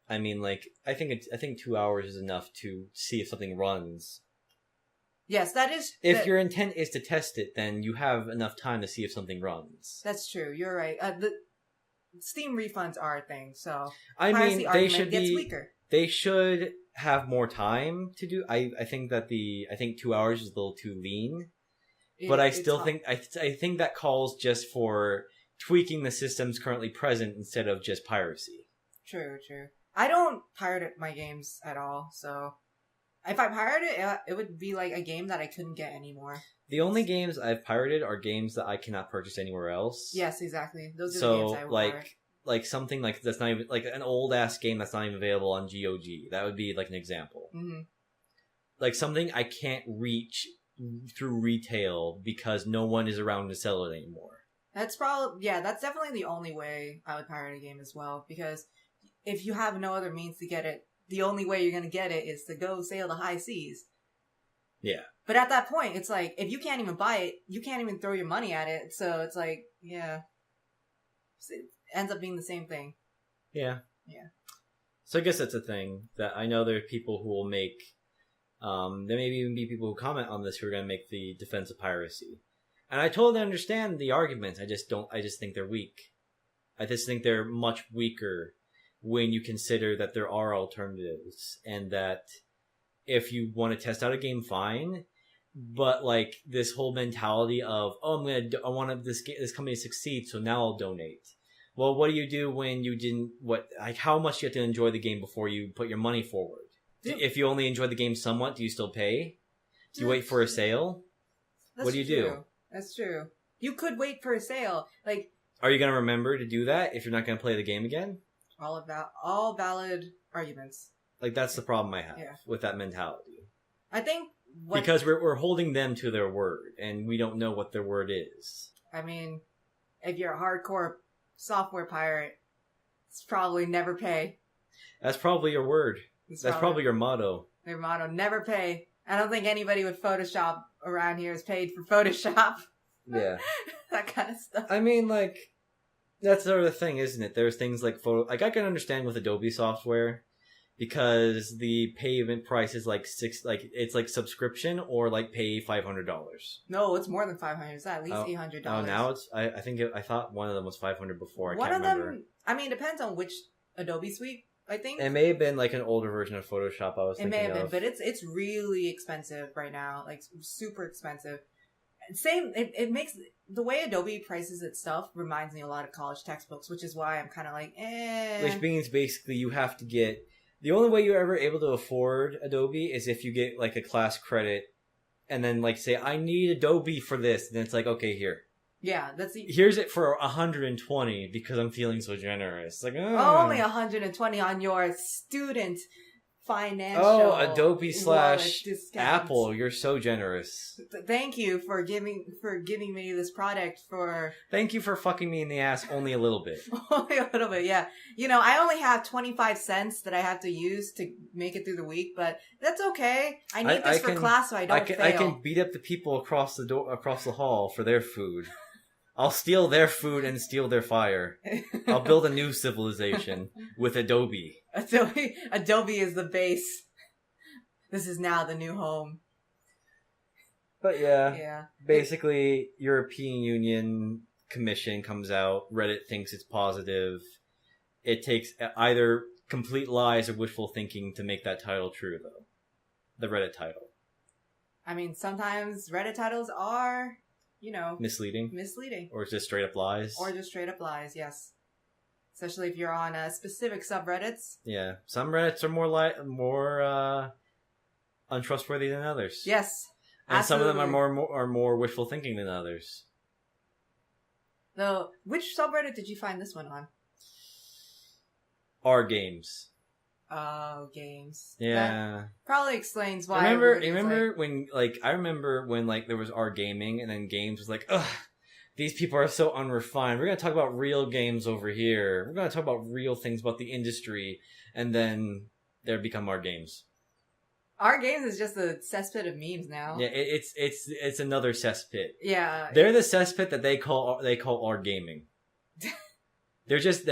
[SPEAKER 1] I mean, like I think 2 hours is enough to see if something runs.
[SPEAKER 2] Yes, that is.
[SPEAKER 1] If your intent is to test it, then you have enough time to see if something runs.
[SPEAKER 2] That's true. You're right. The Steam refunds are a thing, so
[SPEAKER 1] I mean,
[SPEAKER 2] they should gets weaker.
[SPEAKER 1] They should have more time to do. I think 2 hours is a little too lean, but I still think I think that calls just for tweaking the systems currently present instead of just piracy.
[SPEAKER 2] True. I don't pirate my games at all, so if I pirated it, it would be like a game that I couldn't get anymore.
[SPEAKER 1] The only games I've pirated are games that I cannot purchase anywhere else.
[SPEAKER 2] Yes, exactly. Those are the games I would pirate.
[SPEAKER 1] Like something like that's not even like an old ass game that's not even available on GOG. That would be like an example.
[SPEAKER 2] Mm-hmm.
[SPEAKER 1] Like something I can't reach through retail because no one is around to sell it anymore.
[SPEAKER 2] That's definitely the only way I would pirate a game as well. Because if you have no other means to get it, the only way you're going to get it is to go sail the high seas.
[SPEAKER 1] Yeah.
[SPEAKER 2] But at that point, it's like, if you can't even buy it, you can't even throw your money at it. So it's like, yeah. It ends up being the same thing.
[SPEAKER 1] Yeah.
[SPEAKER 2] Yeah.
[SPEAKER 1] So I guess that's a thing that I know there are people who will make, there may even be people who comment on this who are going to make the defense of piracy. And I totally understand the arguments. I just think they're weak. I just think they're much weaker when you consider that there are alternatives and that if you want to test out a game, fine. But like this whole mentality of, I want this company to succeed, so now I'll donate. Well, what do you do when you didn't? How much do you have to enjoy the game before you put your money forward? Yeah. If you only enjoy the game somewhat, do you still pay? Do you wait for a sale? What do you do?
[SPEAKER 2] That's true. You could wait for a sale. Like,
[SPEAKER 1] are you going to remember to do that if you're not going to play the game again?
[SPEAKER 2] All valid arguments.
[SPEAKER 1] Like, that's the problem I have with that mentality.
[SPEAKER 2] I think
[SPEAKER 1] because we're holding them to their word, and we don't know what their word is.
[SPEAKER 2] I mean, if you're a hardcore software pirate, it's probably never pay.
[SPEAKER 1] That's probably your word. That's probably your motto.
[SPEAKER 2] Their motto, never pay. I don't think anybody with Photoshop around here is paid for Photoshop.
[SPEAKER 1] Yeah.
[SPEAKER 2] That kind of stuff.
[SPEAKER 1] I mean, like, that's sort of the thing, isn't it? There's things like I can understand with Adobe software because the payment price is it's like subscription or like pay $500.
[SPEAKER 2] No, it's more than $500. It's at least $800.
[SPEAKER 1] Oh, now it's I thought one of them was $500 before.
[SPEAKER 2] One of them, I mean, it depends on which Adobe suite. I think
[SPEAKER 1] it may have been like an older version of Photoshop. It may have been,
[SPEAKER 2] but it's really expensive right now, like super expensive. Same, it makes the way Adobe prices its stuff reminds me a lot of college textbooks, which is why I'm kind of like,
[SPEAKER 1] Which means basically you have to get the only way you're ever able to afford Adobe is if you get like a class credit, and then like say I need Adobe for this, and then it's like okay here.
[SPEAKER 2] Yeah,
[SPEAKER 1] here's it for $120 because I'm feeling so generous. Like
[SPEAKER 2] only $120 on your student financial.
[SPEAKER 1] Oh, Adobe /
[SPEAKER 2] wallet discounts.
[SPEAKER 1] Apple, you're so generous.
[SPEAKER 2] Thank you for giving me this product for.
[SPEAKER 1] Thank you for fucking me in the ass only a little bit.
[SPEAKER 2] Only a little bit, yeah. You know, I only have 25 cents that I have to use to make it through the week, but that's okay. I need this for class so I don't fail.
[SPEAKER 1] I can beat up the people across the hall for their food. I'll steal their food and steal their fire. I'll build a new civilization with Adobe.
[SPEAKER 2] Adobe is the base. This is now the new home.
[SPEAKER 1] But yeah. Basically, European Union Commission comes out. Reddit thinks it's positive. It takes either complete lies or wishful thinking to make that title true, though. The Reddit title.
[SPEAKER 2] I mean, sometimes Reddit titles are...
[SPEAKER 1] misleading. Or just straight up lies.
[SPEAKER 2] Yes. Especially if you're on specific subreddits.
[SPEAKER 1] Yeah. Some Reddits are more untrustworthy than others.
[SPEAKER 2] Yes.
[SPEAKER 1] And
[SPEAKER 2] absolutely.
[SPEAKER 1] some of them are more wishful thinking than others.
[SPEAKER 2] So, which subreddit did you find this one on?
[SPEAKER 1] R games.
[SPEAKER 2] Oh, games.
[SPEAKER 1] Yeah.
[SPEAKER 2] That probably explains why.
[SPEAKER 1] I remember when there was R gaming and then games was like, ugh, these people are so unrefined. We're going to talk about real games over here. We're going to talk about real things about the industry. And then there become R games.
[SPEAKER 2] R games is just a cesspit of memes now.
[SPEAKER 1] Yeah, it's another cesspit.
[SPEAKER 2] Yeah.
[SPEAKER 1] They're the cesspit that they call R gaming. They're just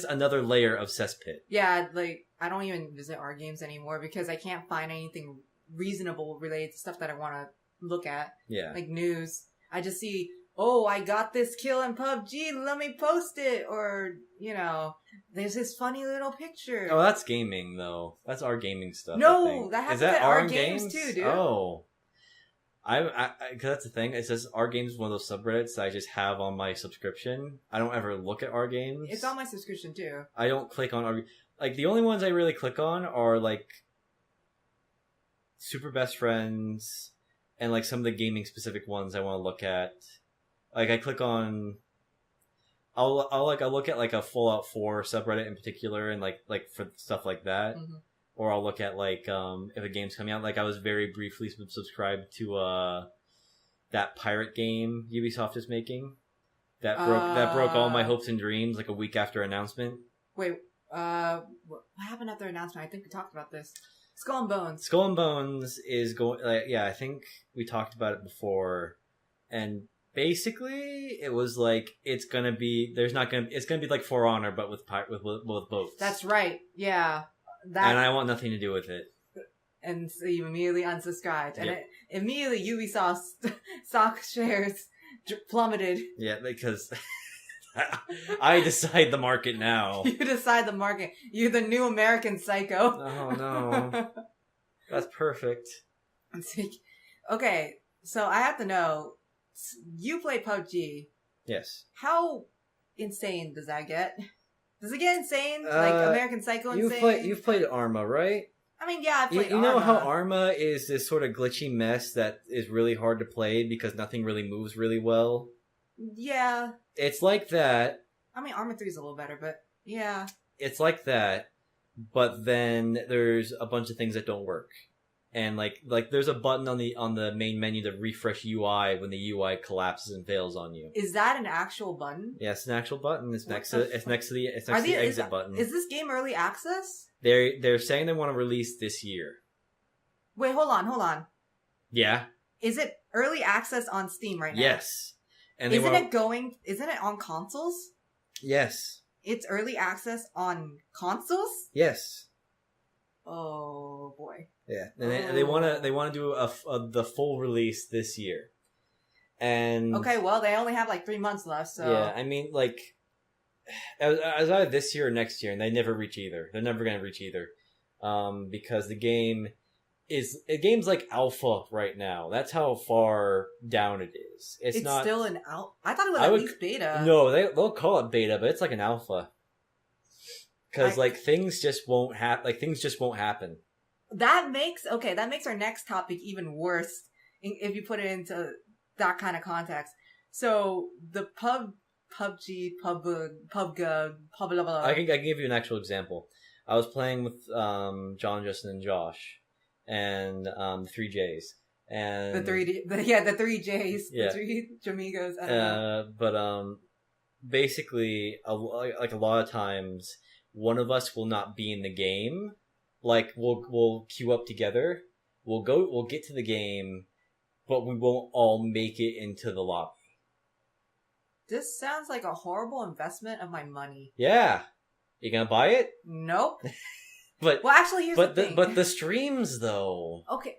[SPEAKER 1] another layer of cesspit.
[SPEAKER 2] Yeah, like I don't even visit R games anymore because I can't find anything reasonable related to stuff that I want to look at.
[SPEAKER 1] Yeah.
[SPEAKER 2] Like news. I just see, oh, I got this kill in PUBG, let me post it. Or, there's this funny little picture.
[SPEAKER 1] Oh, that's gaming, though. That's our gaming stuff.
[SPEAKER 2] No, that happens at our games too, dude.
[SPEAKER 1] Oh. Cause that's the thing. It says R Games is one of those subreddits that I just have on my subscription. I don't ever look at R Games.
[SPEAKER 2] It's on my subscription too.
[SPEAKER 1] I don't click on R. Like the only ones I really click on are like Super Best Friends and like some of the gaming specific ones I want to look at. Like I click on. I'll look at like a Fallout 4 subreddit in particular and like for stuff like that. Mm-hmm. Or I'll look at like if a game's coming out. Like I was very briefly subscribed to that pirate game Ubisoft is making. That broke all my hopes and dreams like a week after announcement.
[SPEAKER 2] Wait, what happened after announcement? I think we talked about this. Skull and Bones.
[SPEAKER 1] Skull and Bones is going. I think we talked about it before, and basically it was like it's gonna be like For Honor but with boats.
[SPEAKER 2] That's right. Yeah.
[SPEAKER 1] And I want nothing to do with it.
[SPEAKER 2] And so you immediately unsubscribed. And immediately Ubisoft's stock shares plummeted.
[SPEAKER 1] Yeah, because I decide the market now.
[SPEAKER 2] You decide the market. You're the new American Psycho.
[SPEAKER 1] Oh, no. That's perfect.
[SPEAKER 2] Okay, so I have to know, you play PUBG.
[SPEAKER 1] Yes.
[SPEAKER 2] How insane does that get? Does it get insane? Like American Psycho insane?
[SPEAKER 1] You've played Arma, right?
[SPEAKER 2] I mean, yeah, I played
[SPEAKER 1] You
[SPEAKER 2] Arma.
[SPEAKER 1] know how Arma is this sort of glitchy mess that is really hard to play because nothing really moves really well?
[SPEAKER 2] Yeah.
[SPEAKER 1] It's like that.
[SPEAKER 2] I mean, Arma 3 is a little better, but yeah.
[SPEAKER 1] It's like that, but then there's a bunch of things that don't work. And like there's a button on the main menu to refresh UI when the UI collapses and fails on you.
[SPEAKER 2] Is that an actual button?
[SPEAKER 1] Yeah, it's an actual button. It's next to the exit button.
[SPEAKER 2] Is this game early access?
[SPEAKER 1] They're saying they want to release this year.
[SPEAKER 2] Wait, hold on.
[SPEAKER 1] Yeah.
[SPEAKER 2] Is it early access on Steam right now?
[SPEAKER 1] Yes. And
[SPEAKER 2] isn't it on consoles?
[SPEAKER 1] Yes.
[SPEAKER 2] It's early access on consoles?
[SPEAKER 1] Yes.
[SPEAKER 2] Oh boy.
[SPEAKER 1] Yeah, and they want to do the full release this year, and
[SPEAKER 2] okay, well they only have like 3 months left, so
[SPEAKER 1] yeah, I mean like as either this year or next year, and they never reach either. They're never going to reach either, because the game's like alpha right now. That's how far down it is. It's not
[SPEAKER 2] still an alpha. I thought it was at least beta.
[SPEAKER 1] No, they'll call it beta, but it's like an alpha. Because things just won't happen.
[SPEAKER 2] That makes our next topic even worse if you put it into that kind of context. So the PUBG, blah, blah, blah.
[SPEAKER 1] I can give you an actual example. I was playing with John, Justin, and Josh, and the three J's, and
[SPEAKER 2] the three J's,
[SPEAKER 1] yeah.
[SPEAKER 2] the three Jamigos.
[SPEAKER 1] But basically, like a lot of times, one of us will not be in the game. Like we'll queue up together. We'll get to the game, but we won't all make it into the lobby.
[SPEAKER 2] This sounds like a horrible investment of my money.
[SPEAKER 1] Yeah. You gonna buy it?
[SPEAKER 2] Nope.
[SPEAKER 1] But
[SPEAKER 2] well, actually, here's the thing.
[SPEAKER 1] But the streams, though.
[SPEAKER 2] Okay.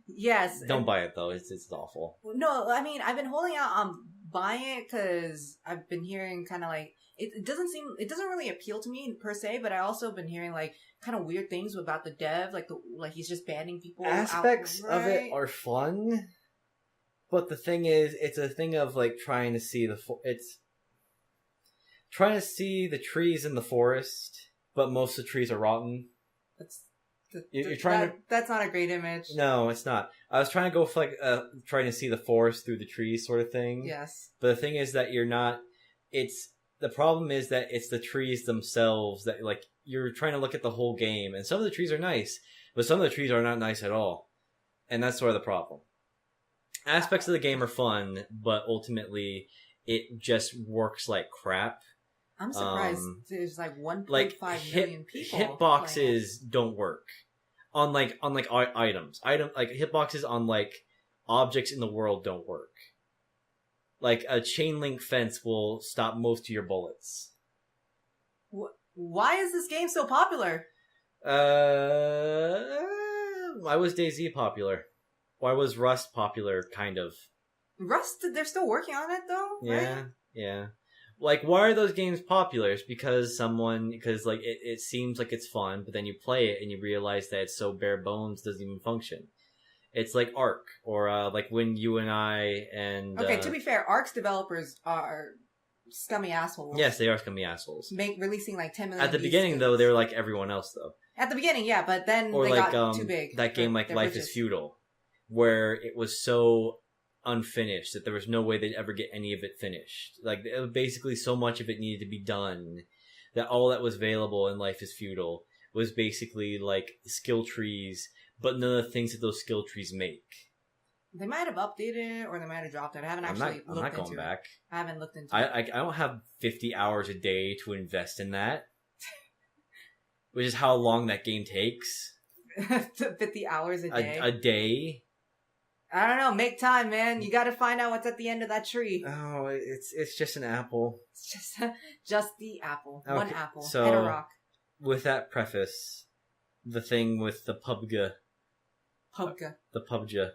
[SPEAKER 2] Yes.
[SPEAKER 1] Don't buy it though. It's awful.
[SPEAKER 2] No, I mean I've been holding out on buying it because I've been hearing kind of like it doesn't really appeal to me per se, but I also been hearing like kind of weird things about the dev, like he's just banning people.
[SPEAKER 1] Aspects of it are fun, but the thing is, it's a thing of like trying to see trying to see the trees in the forest, but most of the trees are rotten.
[SPEAKER 2] That's not a great image.
[SPEAKER 1] No, it's not. I was trying to go for like trying to see the forest through the trees sort of thing.
[SPEAKER 2] Yes.
[SPEAKER 1] But the thing is that you're not. The problem is that it's the trees themselves that like you're trying to look at the whole game, and some of the trees are nice, but some of the trees are not nice at all, and that's sort of the problem. Aspects of the game are fun, but ultimately it just works like crap.
[SPEAKER 2] I'm surprised there's like 1.5 million people.
[SPEAKER 1] Hitboxes don't work on like items. Like hitboxes on like objects in the world don't work. Like a chain link fence will stop most of your bullets.
[SPEAKER 2] Why is this game so popular?
[SPEAKER 1] Why was DayZ popular? Why was Rust popular? Kind of.
[SPEAKER 2] Rust, they're still working on it though.
[SPEAKER 1] Yeah,
[SPEAKER 2] right?
[SPEAKER 1] yeah. Like, why are those games popular? It's because like, it seems like it's fun, but then you play it and you realize that it's so bare bones, doesn't even function. It's like Ark, or, like when you and I and...
[SPEAKER 2] Okay, to be fair, Ark's developers are scummy assholes.
[SPEAKER 1] Yes, they are scummy assholes.
[SPEAKER 2] Releasing like 10 million
[SPEAKER 1] At the beginning, though, they were like everyone else, though.
[SPEAKER 2] At the beginning, yeah, but then
[SPEAKER 1] or
[SPEAKER 2] they
[SPEAKER 1] like,
[SPEAKER 2] got too big.
[SPEAKER 1] That game like Life is Feudal, where it was so unfinished that there was no way they'd ever get any of it finished. Like, it was basically so much of it needed to be done that all that was available in Life is Feudal was basically like skill trees, but none of the things that those skill trees make.
[SPEAKER 2] They might have updated it, or they might have dropped it. I haven't actually looked into it. I'm not going back. I haven't looked into it.
[SPEAKER 1] I don't have 50 hours a day to invest in that. Which is how long that game takes.
[SPEAKER 2] 50 hours a day?
[SPEAKER 1] A day?
[SPEAKER 2] I don't know. Make time, man. You got to find out what's at the end of that tree.
[SPEAKER 1] Oh, it's just an apple.
[SPEAKER 2] It's just the apple.
[SPEAKER 1] Okay,
[SPEAKER 2] one apple
[SPEAKER 1] so,
[SPEAKER 2] and a rock.
[SPEAKER 1] With that preface, the thing with the PUBG. The PUBG.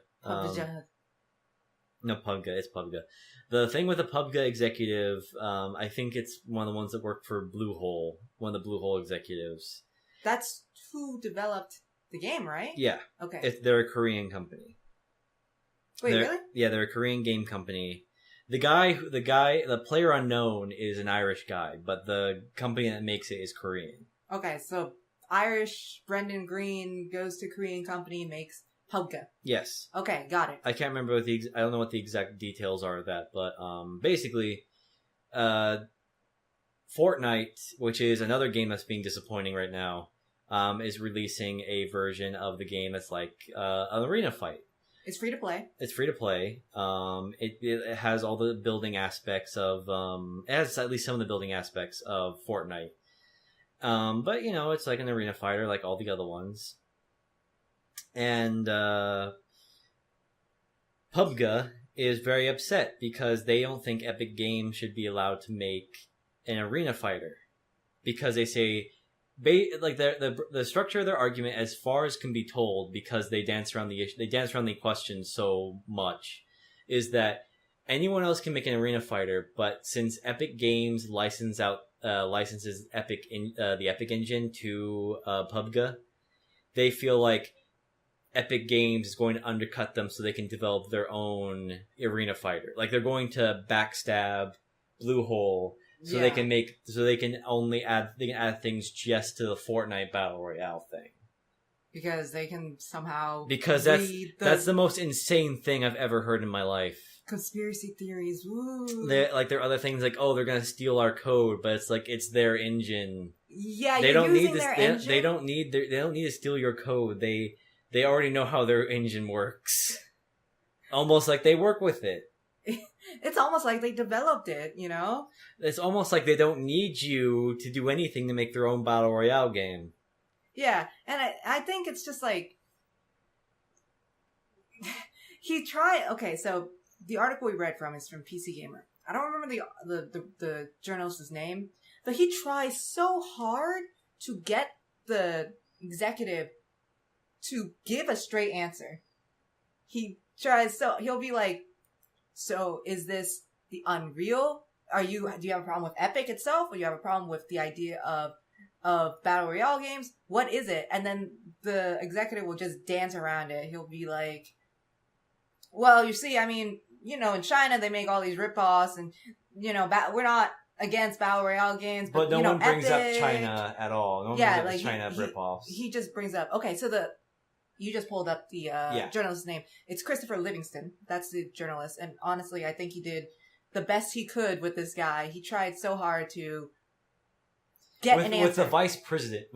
[SPEAKER 1] No, PUBG. It's PUBG. The thing with the PUBG executive, I think it's one of the ones that worked for Bluehole. One of the Bluehole executives.
[SPEAKER 2] That's who developed the game, right?
[SPEAKER 1] Yeah.
[SPEAKER 2] Okay.
[SPEAKER 1] They're a Korean company.
[SPEAKER 2] Wait, really?
[SPEAKER 1] Yeah, they're a Korean game company. The player unknown is an Irish guy, but the company that makes it is Korean. Okay,
[SPEAKER 2] so Irish Brendan Green goes to Korean company, makes PUBG.
[SPEAKER 1] Yes.
[SPEAKER 2] Okay, got it.
[SPEAKER 1] I can't remember I don't know what the exact details are of that, but basically, Fortnite, which is another game that's being disappointing right now, is releasing a version of the game that's like an arena fight.
[SPEAKER 2] It's free to play.
[SPEAKER 1] It's free to play. It has all the building aspects of it has at least some of the building aspects of Fortnite. But you know, it's like an arena fighter like all the other ones. And PUBG is very upset because they don't think Epic Games should be allowed to make an arena fighter, because they say like the structure of their argument, as far as can be told, because they dance around the question so much, is that anyone else can make an arena fighter, but since Epic Games licenses the Epic engine to PUBG, they feel like Epic Games is going to undercut them so they can develop their own arena fighter. Like, they're going to backstab Bluehole so they can add things just to the Fortnite Battle Royale thing.
[SPEAKER 2] Because they can somehow
[SPEAKER 1] that's the most insane thing I've ever heard in my life.
[SPEAKER 2] Conspiracy theories, woo.
[SPEAKER 1] There are other things like, oh, they're gonna steal our code, but it's like, it's their engine.
[SPEAKER 2] Yeah,
[SPEAKER 1] they
[SPEAKER 2] you're
[SPEAKER 1] don't
[SPEAKER 2] using
[SPEAKER 1] need
[SPEAKER 2] their
[SPEAKER 1] this.
[SPEAKER 2] engine.
[SPEAKER 1] They don't need to steal your code. They already know how their engine works. Almost like they work with it.
[SPEAKER 2] It's almost like they developed it, you know?
[SPEAKER 1] It's almost like they don't need you to do anything to make their own battle royale game.
[SPEAKER 2] Yeah, and I think it's just like he tried. Okay, so the article we read from is from PC Gamer. I don't remember the journalist's name, but he tries so hard to get the executive to give a straight answer. He tries he'll be like, so is this the Unreal? Do you have a problem with Epic itself, or you have a problem with the idea of battle royale games? What is it? And then the executive will just dance around it. He'll be like, well, you see, I mean, you know, in China they make all these ripoffs, and you know, we're not against battle royale games, but
[SPEAKER 1] no
[SPEAKER 2] you know,
[SPEAKER 1] one brings
[SPEAKER 2] Epic,
[SPEAKER 1] up China at all. No one brings up China ripoffs.
[SPEAKER 2] He just brings up. Okay, so you just pulled up the journalist's name. It's Christopher Livingston. That's the journalist. And honestly, I think he did the best he could with this guy. He tried so hard to get an answer.
[SPEAKER 1] With the vice president.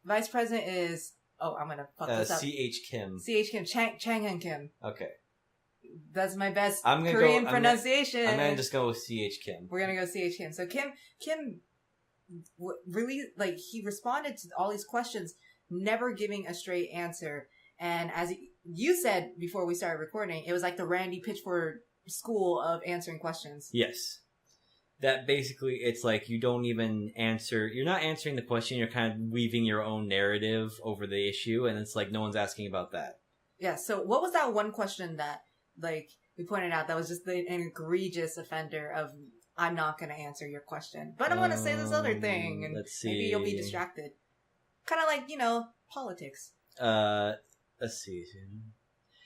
[SPEAKER 1] Vice president
[SPEAKER 2] is... Oh, I'm going to fuck this up.
[SPEAKER 1] C.H. Kim.
[SPEAKER 2] C.H. Kim. Chang Kim.
[SPEAKER 1] Okay.
[SPEAKER 2] That's my best Korean pronunciation.
[SPEAKER 1] I'm going to just go with C.H. Kim.
[SPEAKER 2] We're going to go C.H. Kim. So Kim really, like, he responded to all these questions, never giving a straight answer. And as you said before we started recording, it was like the Randy Pitchford school of answering questions.
[SPEAKER 1] Yes. That basically, it's like you don't even answer, you're not answering the question, you're kind of weaving your own narrative over the issue, and it's like no one's asking about that.
[SPEAKER 2] Yeah, so what was that one question that, like, we pointed out that was just an egregious offender of, I'm not going to answer your question, but I'm going to say this other thing, and
[SPEAKER 1] let's see.
[SPEAKER 2] Maybe you'll be distracted. Kind of like, you know, politics.
[SPEAKER 1] Let's see.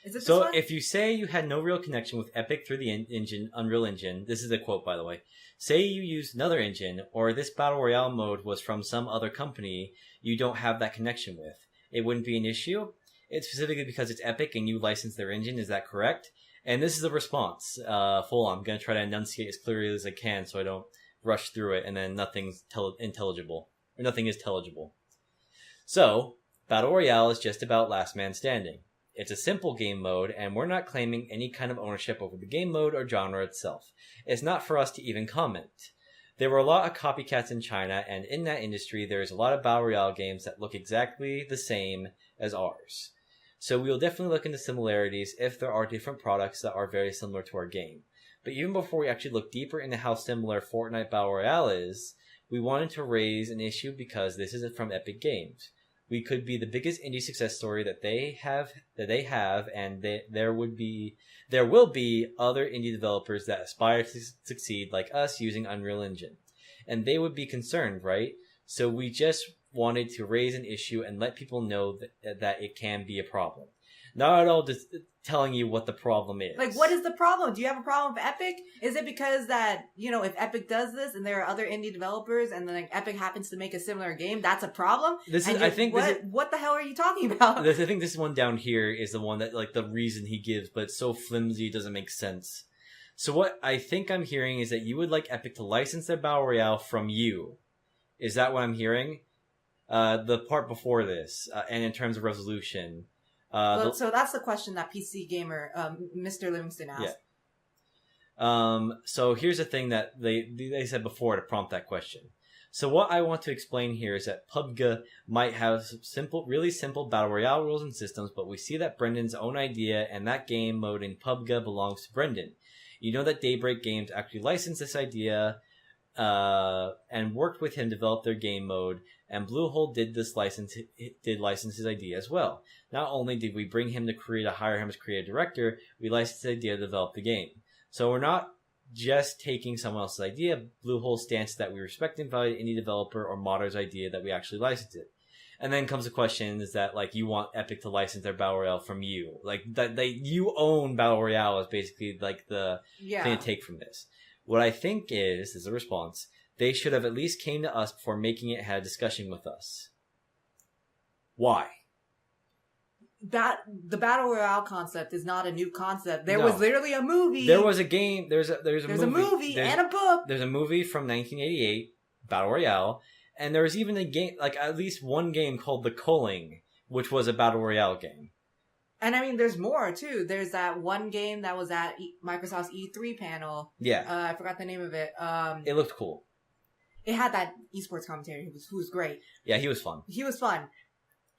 [SPEAKER 2] Is it this
[SPEAKER 1] so
[SPEAKER 2] one?
[SPEAKER 1] If you say you had no real connection with Epic through the Unreal Engine, this is a quote, by the way. Say you used another engine, or this Battle Royale mode was from some other company you don't have that connection with. It wouldn't be an issue. It's specifically because it's Epic and you license their engine, is that correct? And this is the response. Full on. I'm going to try to enunciate as clearly as I can so I don't rush through it and then nothing's intelligible. Or nothing is intelligible. So, Battle Royale is just about last man standing. It's a simple game mode, and we're not claiming any kind of ownership over the game mode or genre itself. It's not for us to even comment. There were a lot of copycats in China, and in that industry, there's a lot of Battle Royale games that look exactly the same as ours. So we'll definitely look into similarities if there are different products that are very similar to our game. But even before we actually look deeper into how similar Fortnite Battle Royale is, we wanted to raise an issue because this isn't from Epic Games. We could be the biggest indie success story that they have, and there will be other indie developers that aspire to succeed like us using Unreal Engine, and they would be concerned, right? So we just wanted to raise an issue and let people know that it can be a problem. Not at all just telling you what the problem is.
[SPEAKER 2] Like, what is the problem? Do you have a problem with Epic? Is it because that, you know, if Epic does this and there are other indie developers and then like, Epic happens to make a similar game, that's a problem? What the hell are you talking about?
[SPEAKER 1] I think this one down here is the one that, like, the reason he gives, but it's so flimsy it doesn't make sense. So what I think I'm hearing is that you would like Epic to license their Battle Royale from you. Is that what I'm hearing? The part before this, and in terms of resolution...
[SPEAKER 2] so that's the question that PC Gamer, Mr. Livingston asked.
[SPEAKER 1] Yeah. So here's the thing that they said before to prompt that question. So what I want to explain here is that PUBG might have really simple Battle Royale rules and systems, but we see that Brendan's own idea and that game mode in PUBG belongs to Brendan. You know that Daybreak Games actually licensed this idea, and worked with him to develop their game mode, and Bluehole did license his idea as well. Not only did we bring him to hire him as creative director, we licensed the idea to develop the game. So we're not just taking someone else's idea. Bluehole's stance that we respect and value any developer or modder's idea that we actually license it. And then comes the question is that, like, you want Epic to license their Battle Royale from you. Like, that you own Battle Royale is basically, like, the thing to take from this. What I think is a response, they should have at least came to us before making it, had a discussion with us. Why?
[SPEAKER 2] The Battle Royale concept is not a new concept. There was literally a movie.
[SPEAKER 1] There was a game. There's a
[SPEAKER 2] movie and a book.
[SPEAKER 1] There's a movie from 1988 Battle Royale. And there was even a game, like at least one game called The Culling, which was a Battle Royale game.
[SPEAKER 2] And I mean, there's more too. There's that one game that was at Microsoft's E3 panel.
[SPEAKER 1] Yeah.
[SPEAKER 2] I forgot the name of it.
[SPEAKER 1] It looked cool.
[SPEAKER 2] It had that esports commentator who was great.
[SPEAKER 1] Yeah, he was fun.
[SPEAKER 2] He was fun.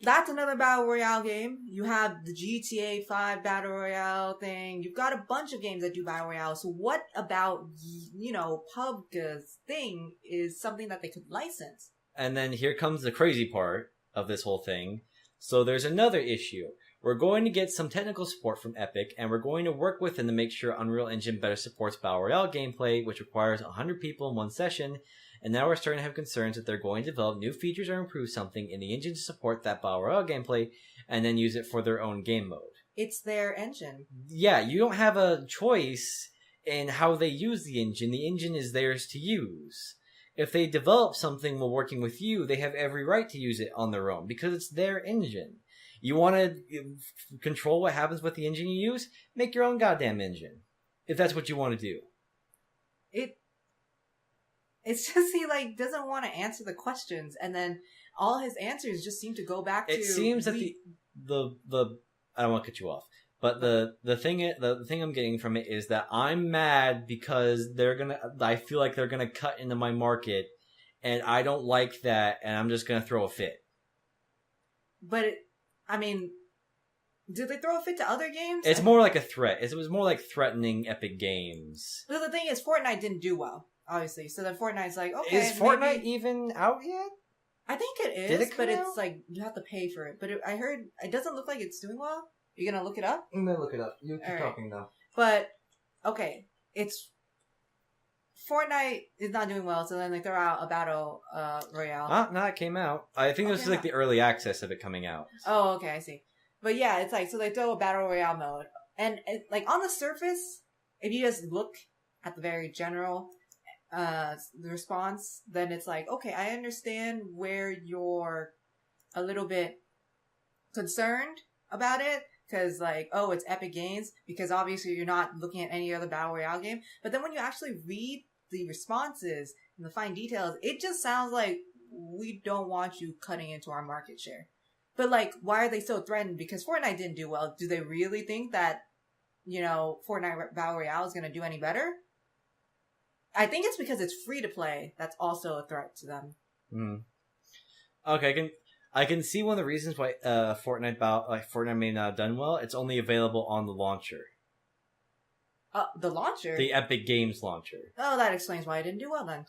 [SPEAKER 2] That's another Battle Royale game. You have the GTA 5 Battle Royale thing. You've got a bunch of games that do Battle Royale. So what about, PUBG's thing is something that they could license?
[SPEAKER 1] And then here comes the crazy part of this whole thing. So there's another issue. We're going to get some technical support from Epic, and we're going to work with them to make sure Unreal Engine better supports Battle Royale gameplay, which requires 100 people in one session. And now we're starting to have concerns that they're going to develop new features or improve something in the engine to support that Battle Royale gameplay, and then use it for their own game mode.
[SPEAKER 2] It's their engine.
[SPEAKER 1] Yeah, you don't have a choice in how they use the engine. The engine is theirs to use. If they develop something while working with you, they have every right to use it on their own, because it's their engine. You want to control what happens with the engine you use? Make your own goddamn engine. If that's what you want to do.
[SPEAKER 2] It's just he doesn't want to answer the questions, and then all his answers just seem to go back to.
[SPEAKER 1] It seems that the I don't want to cut you off, but the thing I'm getting from it is that I'm mad because I feel like they're gonna cut into my market, and I don't like that, and I'm just gonna throw a fit.
[SPEAKER 2] But did they throw a fit to other games?
[SPEAKER 1] It's more like a threat. It was more like threatening Epic Games.
[SPEAKER 2] So the thing is, Fortnite didn't do well. Obviously, so then Fortnite's like, okay,
[SPEAKER 1] is Fortnite even out yet?
[SPEAKER 2] I think it is, it's like you have to pay for it. But I heard it doesn't look like it's doing well. You gonna look it up?
[SPEAKER 1] I'm gonna look it up. You keep talking now.
[SPEAKER 2] But okay, it's Fortnite is not doing well, so then they throw out a Battle Royale.
[SPEAKER 1] No, it came out. I think this is like the early access of it coming out.
[SPEAKER 2] Oh, okay, I see. But yeah, it's like so they throw a Battle Royale mode, and on the surface, if you just look at the very general. The response, then it's like, okay, I understand where you're a little bit concerned about it, because it's Epic Games, because obviously you're not looking at any other Battle Royale game. But then when you actually read the responses and the fine details, it just sounds like we don't want you cutting into our market share. But why are they so threatened? Because Fortnite didn't do well. Do they really think that, Fortnite Battle Royale is going to do any better? I think it's because it's free to play. That's also a threat to them.
[SPEAKER 1] Okay, I can see one of the reasons why Fortnite may not have done well. It's only available on the launcher.
[SPEAKER 2] The launcher?
[SPEAKER 1] The Epic Games launcher.
[SPEAKER 2] Oh, that explains why it didn't do well then.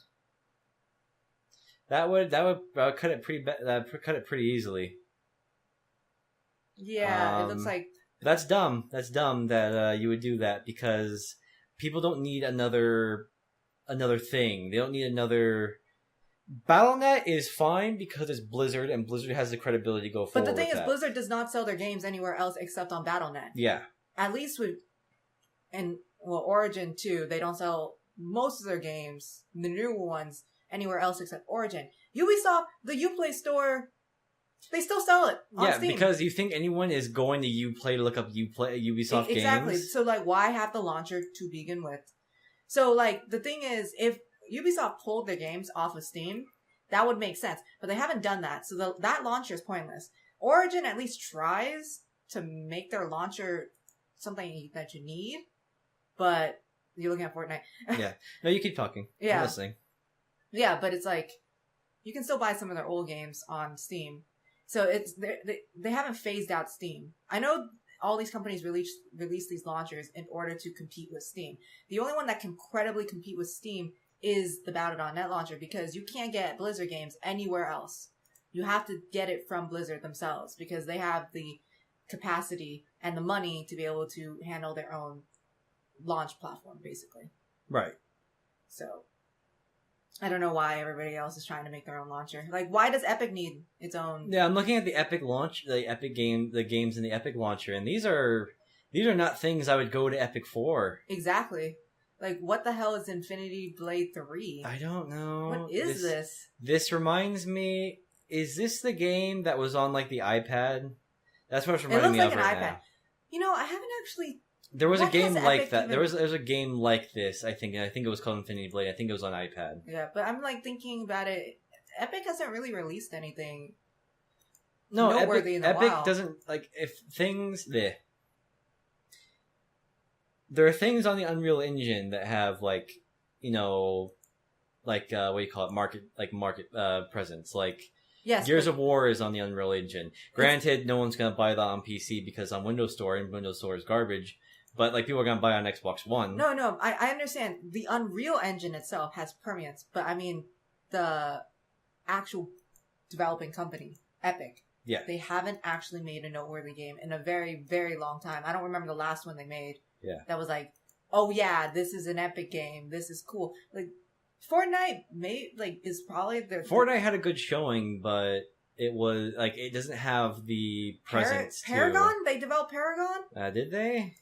[SPEAKER 1] That would cut it pretty easily.
[SPEAKER 2] Yeah, it looks like
[SPEAKER 1] that's dumb. That's dumb that you would do that, because people don't need another thing. They don't need another. Battle.net is fine because it's Blizzard, and Blizzard has the credibility to go forward.
[SPEAKER 2] But the thing is, Blizzard does not sell their games anywhere else except on Battle.net.
[SPEAKER 1] Yeah.
[SPEAKER 2] At least Origin too. They don't sell most of their games, the new ones, anywhere else except Origin. Ubisoft, the Uplay store, they still sell it on Steam.
[SPEAKER 1] Because you think anyone is going to Uplay to look up Ubisoft games?
[SPEAKER 2] Exactly. So why have the launcher to begin with? So, the thing is, if Ubisoft pulled their games off of Steam, that would make sense. But they haven't done that, so that launcher is pointless. Origin at least tries to make their launcher something that you need, but you're looking at Fortnite.
[SPEAKER 1] Yeah. No, you keep talking.
[SPEAKER 2] Yeah.
[SPEAKER 1] I'm listening.
[SPEAKER 2] Yeah, but it's you can still buy some of their old games on Steam. So they haven't phased out Steam. I know all these companies release these launchers in order to compete with Steam. The only one that can credibly compete with Steam is the Battle.net launcher, because you can't get Blizzard games anywhere else. You have to get it from Blizzard themselves, because they have the capacity and the money to be able to handle their own launch platform, basically.
[SPEAKER 1] Right.
[SPEAKER 2] So, I don't know why everybody else is trying to make their own launcher. Why does Epic need its own? Yeah,
[SPEAKER 1] I'm looking at the Epic launch, the games in the Epic launcher, and these are not things I would go to Epic for.
[SPEAKER 2] Exactly. What the hell is Infinity Blade 3?
[SPEAKER 1] I don't know.
[SPEAKER 2] What is this?
[SPEAKER 1] This reminds me. Is this the game that was on the iPad? That's what it's reminding me of right now.
[SPEAKER 2] It looks like an iPad. I haven't actually
[SPEAKER 1] There was a
[SPEAKER 2] What
[SPEAKER 1] game
[SPEAKER 2] has
[SPEAKER 1] like
[SPEAKER 2] Epic
[SPEAKER 1] that.
[SPEAKER 2] even-
[SPEAKER 1] There's a game like this, I think. And I think it was called Infinity Blade. I think it was on iPad.
[SPEAKER 2] Yeah, but I'm like thinking about it. Epic hasn't really released anything
[SPEAKER 1] No,
[SPEAKER 2] noteworthy in a
[SPEAKER 1] Epic
[SPEAKER 2] while.
[SPEAKER 1] doesn't like if things there are things on the Unreal Engine that have like what do you call it, market presence, like
[SPEAKER 2] Yes,
[SPEAKER 1] Gears
[SPEAKER 2] but-
[SPEAKER 1] of War is on the Unreal Engine. Granted, no one's gonna buy that on PC because on Windows Store, and Windows Store is garbage. But like people are gonna buy on Xbox One.
[SPEAKER 2] No, I understand. The Unreal Engine itself has permanence, but I mean the actual developing company, Epic.
[SPEAKER 1] Yeah.
[SPEAKER 2] They haven't actually made a noteworthy game in a very, very long time. I don't remember the last one they made.
[SPEAKER 1] Yeah.
[SPEAKER 2] That was like, oh yeah, this is an Epic game. This is cool. Like Fortnite is probably their
[SPEAKER 1] Fortnite had a good showing, but it was like it doesn't have the presence.
[SPEAKER 2] Paragon? They developed Paragon?
[SPEAKER 1] Did they?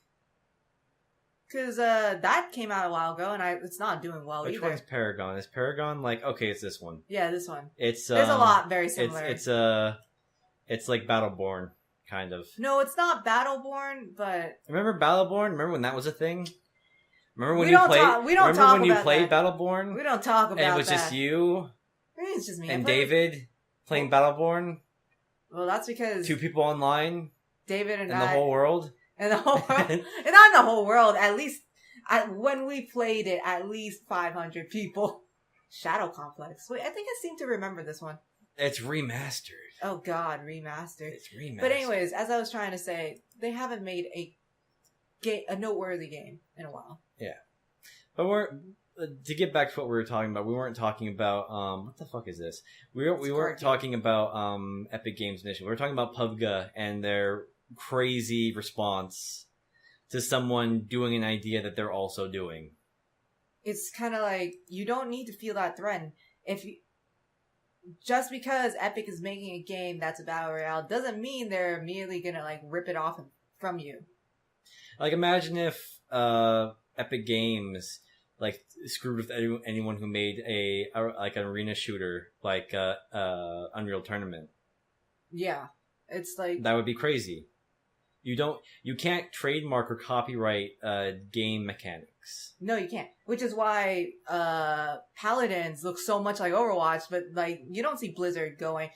[SPEAKER 2] Because that came out a while ago, and it's not doing well
[SPEAKER 1] Which
[SPEAKER 2] either.
[SPEAKER 1] one's Paragon? Is Paragon like okay? It's this one.
[SPEAKER 2] Yeah, this one.
[SPEAKER 1] It's
[SPEAKER 2] There's a lot very similar.
[SPEAKER 1] It's like Battleborn kind of.
[SPEAKER 2] No, it's not Battleborn, but
[SPEAKER 1] Remember Battleborn? Remember when that was a thing? Remember when
[SPEAKER 2] We
[SPEAKER 1] you
[SPEAKER 2] don't
[SPEAKER 1] played?
[SPEAKER 2] talk- we don't
[SPEAKER 1] remember
[SPEAKER 2] talk
[SPEAKER 1] when you
[SPEAKER 2] about
[SPEAKER 1] played
[SPEAKER 2] that.
[SPEAKER 1] Battleborn?
[SPEAKER 2] we don't talk about that.
[SPEAKER 1] And it was just you
[SPEAKER 2] It's just me. I
[SPEAKER 1] and
[SPEAKER 2] played-
[SPEAKER 1] David playing Battleborn.
[SPEAKER 2] Well, that's because
[SPEAKER 1] 2 people online
[SPEAKER 2] David and
[SPEAKER 1] in
[SPEAKER 2] I
[SPEAKER 1] the whole world.
[SPEAKER 2] and the whole world, and not in the whole world. At least when we played it, at least 500 people. Shadow Complex. Wait, I think I seem to remember this one.
[SPEAKER 1] It's remastered.
[SPEAKER 2] Oh God, remastered.
[SPEAKER 1] It's remastered.
[SPEAKER 2] But anyways, as I was trying to say, they haven't made a noteworthy game in a while.
[SPEAKER 1] But to get back to what we were talking about, we weren't talking about what the fuck is this? We weren't talking about Epic Games initially. We were talking about PUBG and their crazy response to someone doing an idea that they're also doing.
[SPEAKER 2] It's kind of like you don't need to feel that threatened. Just because Epic is making a game that's a battle royale doesn't mean they're immediately gonna like rip it off from you.
[SPEAKER 1] Like imagine if Epic Games like screwed with anyone who made like an arena shooter like Unreal Tournament.
[SPEAKER 2] Yeah, it's like
[SPEAKER 1] That would be crazy. You can't trademark or copyright game mechanics.
[SPEAKER 2] no, you can't. Which is why Paladins look so much like Overwatch, but like you don't see Blizzard going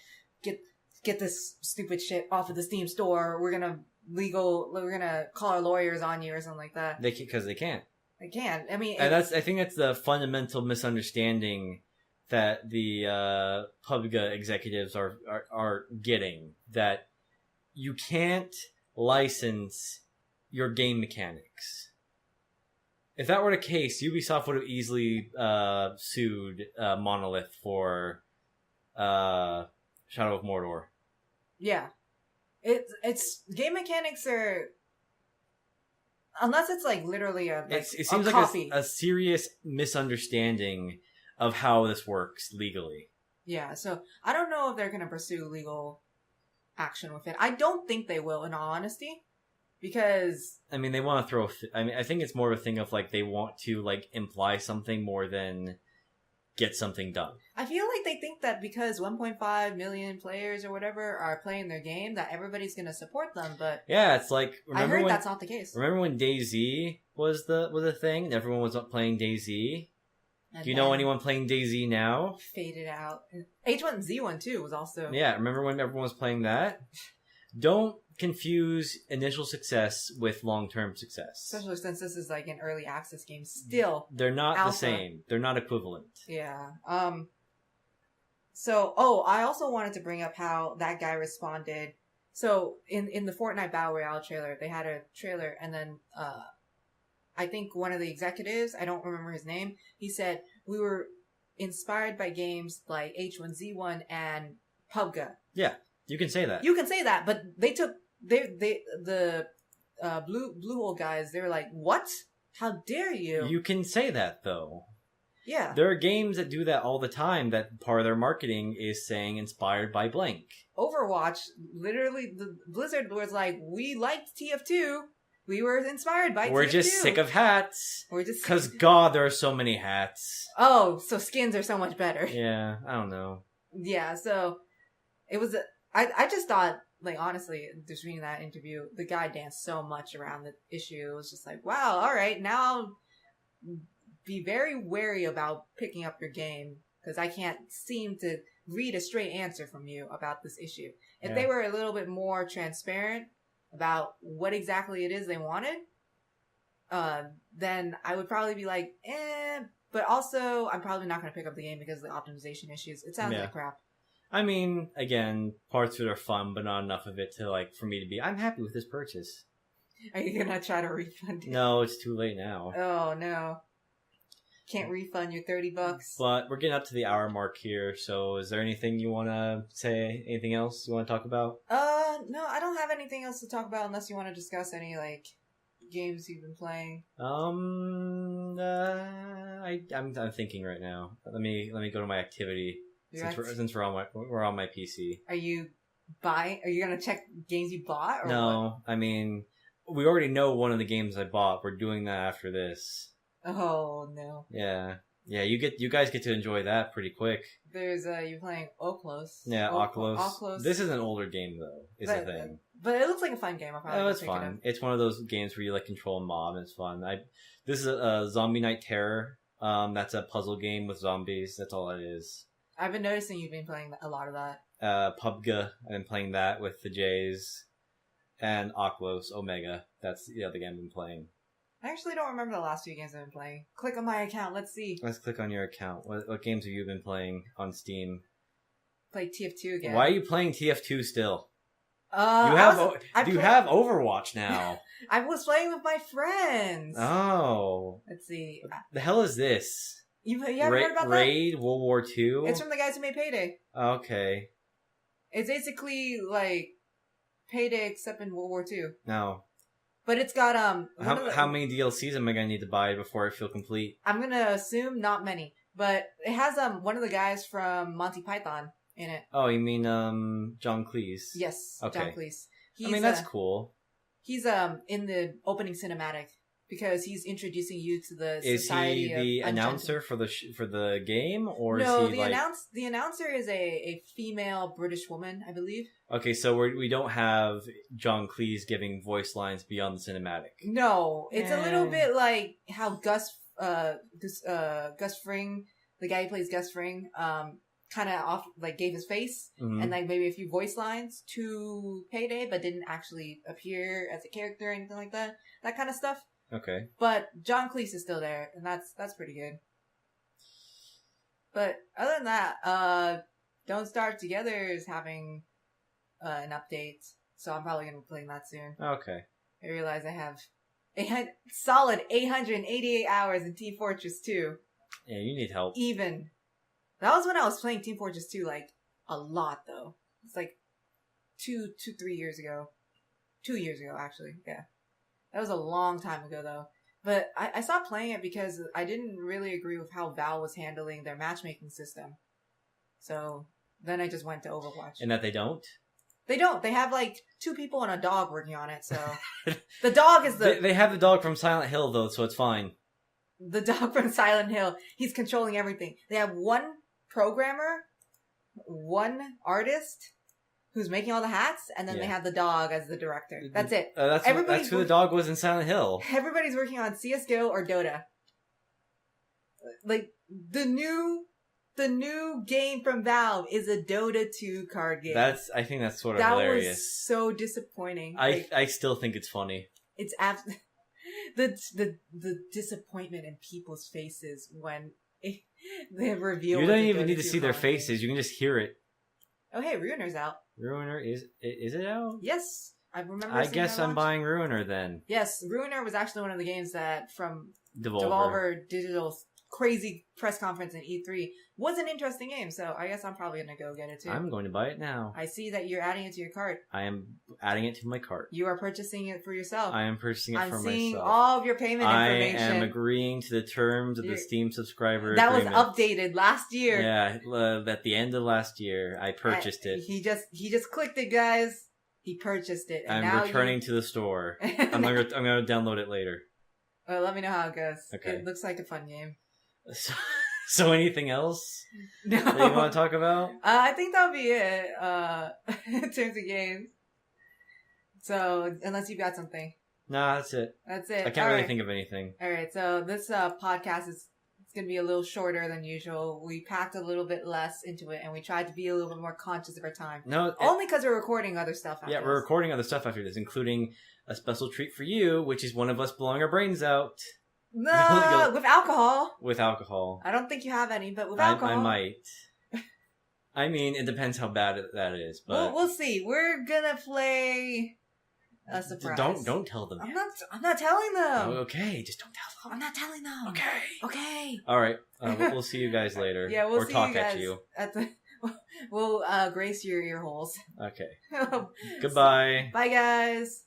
[SPEAKER 2] get this stupid shit off of the Steam store. We're gonna call our lawyers on you or something like that.
[SPEAKER 1] Because they can't.
[SPEAKER 2] They can't. I mean,
[SPEAKER 1] And I think that's the fundamental misunderstanding that the PUBG executives are getting, that you can't license your game mechanics. If that were the case, Ubisoft would have easily sued Monolith for Shadow of Mordor.
[SPEAKER 2] yeah, it's game mechanics are. Unless it's like literally
[SPEAKER 1] It seems
[SPEAKER 2] a
[SPEAKER 1] like
[SPEAKER 2] copy.
[SPEAKER 1] a serious misunderstanding of how this works legally.
[SPEAKER 2] Yeah, so I don't know if they're going to pursue legal action with it. I don't think they will, in all honesty, because
[SPEAKER 1] I mean, they want to throw. I think it's more of a thing of like they want to like imply something more than get something done.
[SPEAKER 2] I feel like they think that because 1.5 million players or whatever are playing their game, that everybody's going to support them. But
[SPEAKER 1] Yeah, it's like
[SPEAKER 2] I heard that's not the case.
[SPEAKER 1] Remember when DayZ was a thing and everyone was playing DayZ?
[SPEAKER 2] And
[SPEAKER 1] Do you know
[SPEAKER 2] then
[SPEAKER 1] anyone playing DayZ now?
[SPEAKER 2] faded out? H1Z1 too was also.
[SPEAKER 1] Yeah, remember when everyone was playing that? Don't confuse initial success with long-term success.
[SPEAKER 2] Especially since this is like an early access game. Still,
[SPEAKER 1] They're not the
[SPEAKER 2] Alpha.
[SPEAKER 1] same. They're not equivalent.
[SPEAKER 2] yeah. So, I also wanted to bring up how that guy responded. So, in the Fortnite Battle Royale trailer, they had a trailer, and then, I think one of the executives, I don't remember his name, he said, we were inspired by games like H1Z1 and PUBG.
[SPEAKER 1] Yeah, you can say that.
[SPEAKER 2] You can say that, but the Blue Hole guys, they were like, what? How dare you?
[SPEAKER 1] You can say that, though.
[SPEAKER 2] Yeah.
[SPEAKER 1] There are games that do that all the time, that part of their marketing is saying inspired by blank.
[SPEAKER 2] Overwatch, literally, the Blizzard was like, we liked TF2. We were inspired by
[SPEAKER 1] We're
[SPEAKER 2] TF2.
[SPEAKER 1] just sick of hats.
[SPEAKER 2] We're just
[SPEAKER 1] Because, God, there are so many hats.
[SPEAKER 2] Oh, so skins are so much better.
[SPEAKER 1] Yeah, I don't know.
[SPEAKER 2] Yeah, so it was I just thought, like, honestly, just reading that interview, the guy danced so much around the issue. It was just like, wow, all right, now be very wary about picking up your game because I can't seem to read a straight answer from you about this issue. If they were a little bit more transparent about what exactly it is they wanted, then I would probably be like, but also I'm probably not going to pick up the game because of the optimization issues. It sounds like crap.
[SPEAKER 1] I mean, again, parts of it are fun, but not enough of it to, like, for me to be, I'm happy with this purchase.
[SPEAKER 2] Are you going to try to refund it?
[SPEAKER 1] No, it's too late now.
[SPEAKER 2] Oh, no. Can't refund your $30.
[SPEAKER 1] But we're getting up to the hour mark here, so is there anything you want to say? Anything else you want to talk about?
[SPEAKER 2] No, I don't have anything else to talk about unless you want to discuss any, like, games you've been playing.
[SPEAKER 1] I'm thinking right now. Let me go to my activity since we're on my PC.
[SPEAKER 2] Are you gonna check games you bought? Or
[SPEAKER 1] no,
[SPEAKER 2] what?
[SPEAKER 1] I mean, we already know one of the games I bought. We're doing that after this.
[SPEAKER 2] Oh no.
[SPEAKER 1] Yeah. You guys get to enjoy that pretty quick.
[SPEAKER 2] There's you're playing Oclos.
[SPEAKER 1] Yeah, Oclos. This is an older game though. Is the thing.
[SPEAKER 2] But it looks like a fun game.
[SPEAKER 1] It's fun. It's one of those games where you like control a mob. And it's fun. This is a Zombie Night Terror. That's a puzzle game with zombies. That's all it is.
[SPEAKER 2] I've been noticing you've been playing a lot of that.
[SPEAKER 1] PUBG. I've been playing that with the J's. And Oclos Omega. That's the other game I've been playing.
[SPEAKER 2] I actually don't remember the last few games I've been playing. Click on my account. Let's see.
[SPEAKER 1] Let's click on your account. What games have you been playing on Steam?
[SPEAKER 2] Played TF2 again.
[SPEAKER 1] Why are you playing TF2 still?
[SPEAKER 2] You have
[SPEAKER 1] Overwatch now?
[SPEAKER 2] I was playing with my friends.
[SPEAKER 1] Oh.
[SPEAKER 2] Let's see.
[SPEAKER 1] What the hell is this?
[SPEAKER 2] You haven't heard about that?
[SPEAKER 1] Raid World War II?
[SPEAKER 2] It's from the guys who made Payday.
[SPEAKER 1] Okay.
[SPEAKER 2] It's basically like Payday except in World War II.
[SPEAKER 1] No.
[SPEAKER 2] But it's got
[SPEAKER 1] How many DLCs am I gonna need to buy before I feel complete?
[SPEAKER 2] I'm gonna assume not many, but it has one of the guys from Monty Python in it.
[SPEAKER 1] Oh, you mean John Cleese?
[SPEAKER 2] Yes,
[SPEAKER 1] okay.
[SPEAKER 2] John Cleese.
[SPEAKER 1] That's cool.
[SPEAKER 2] He's in the opening cinematic because he's introducing you to the society.
[SPEAKER 1] Is he the announcer for the game, or
[SPEAKER 2] no?
[SPEAKER 1] Is he
[SPEAKER 2] the announcer is a female British woman, I believe.
[SPEAKER 1] Okay, so we don't have John Cleese giving voice lines beyond the cinematic.
[SPEAKER 2] No, it's a little bit like how Gus Fring, the guy who plays Gus Fring, kind of gave his face and like maybe a few voice lines to Payday, but didn't actually appear as a character or anything like that. That kind of stuff.
[SPEAKER 1] Okay.
[SPEAKER 2] But John Cleese is still there, and that's pretty good. But other than that, Don't Starve Together is having an update, so I'm probably going to be playing that soon.
[SPEAKER 1] Okay.
[SPEAKER 2] I realize I have solid 888 hours in Team Fortress 2.
[SPEAKER 1] Yeah, you need help.
[SPEAKER 2] Even. That was when I was playing Team Fortress 2, like, a lot, though. It's like 3 years ago. 2 years ago, actually, yeah. That was a long time ago, though. But I stopped playing it because I didn't really agree with how Valve was handling their matchmaking system. So then I just went to Overwatch.
[SPEAKER 1] And that they don't?
[SPEAKER 2] They don't. They have like 2 people and a dog working on it, so... The dog is the...
[SPEAKER 1] They have the dog from Silent Hill, though, so it's fine.
[SPEAKER 2] The dog from Silent Hill. He's controlling everything. They have 1 programmer, 1 artist... who's making all the hats, and then they have the dog as the director. That's it.
[SPEAKER 1] That's who the dog was in Silent Hill.
[SPEAKER 2] Everybody's working on CSGO or Dota. Like, the new game from Valve is a Dota 2 card game.
[SPEAKER 1] I think that's sort of hilarious.
[SPEAKER 2] That was so disappointing.
[SPEAKER 1] I still think it's funny.
[SPEAKER 2] It's the disappointment in people's faces when they reveal.
[SPEAKER 1] You don't even need to see their faces. You can just hear it.
[SPEAKER 2] Oh, hey, Ruiner's out.
[SPEAKER 1] Ruiner, is it out?
[SPEAKER 2] Yes. I remember.
[SPEAKER 1] I guess I'm buying Ruiner then.
[SPEAKER 2] Yes, Ruiner was actually one of the games that from
[SPEAKER 1] Devolver
[SPEAKER 2] Digital's crazy press conference in E3 was an interesting game, so I guess I'm probably going to go get it too.
[SPEAKER 1] I'm going to buy it now.
[SPEAKER 2] I see that you're adding it to your cart.
[SPEAKER 1] I am adding it to my cart.
[SPEAKER 2] You are purchasing it for yourself.
[SPEAKER 1] I am purchasing it for myself.
[SPEAKER 2] I'm seeing all of your payment information.
[SPEAKER 1] I am agreeing to the terms of the Steam subscriber
[SPEAKER 2] that
[SPEAKER 1] agreement.
[SPEAKER 2] was updated last year.
[SPEAKER 1] Yeah, at the end of last year, I purchased it.
[SPEAKER 2] He just clicked it, guys. He purchased it. And
[SPEAKER 1] I'm returning to the store. I'm gonna download it later.
[SPEAKER 2] Well, let me know how it goes.
[SPEAKER 1] Okay.
[SPEAKER 2] It looks like a fun game.
[SPEAKER 1] So anything else
[SPEAKER 2] No.
[SPEAKER 1] that you want to talk about?
[SPEAKER 2] I think that'll be it in terms of games. So, unless you've got something.
[SPEAKER 1] Nah, that's it.
[SPEAKER 2] That's it.
[SPEAKER 1] I can't really think of anything.
[SPEAKER 2] All right, so this podcast is going to be a little shorter than usual. We packed a little bit less into it, and we tried to be a little bit more conscious of our time.
[SPEAKER 1] No,
[SPEAKER 2] only because we're recording other stuff after
[SPEAKER 1] we're recording other stuff after this, including a special treat for you, which is one of us blowing our brains out.
[SPEAKER 2] No, with alcohol.
[SPEAKER 1] With alcohol.
[SPEAKER 2] I don't think you have any, but with alcohol.
[SPEAKER 1] I might. I mean, it depends how bad that is, but
[SPEAKER 2] we'll see. We're gonna play a surprise.
[SPEAKER 1] Don't tell them.
[SPEAKER 2] I'm not telling them.
[SPEAKER 1] Oh, okay, just don't tell them.
[SPEAKER 2] I'm not telling them. Okay.
[SPEAKER 1] All right. We'll see you guys later.
[SPEAKER 2] Yeah, we'll see
[SPEAKER 1] talk
[SPEAKER 2] you guys
[SPEAKER 1] at you.
[SPEAKER 2] We'll grace your ear holes.
[SPEAKER 1] Okay. Goodbye.
[SPEAKER 2] Bye, guys.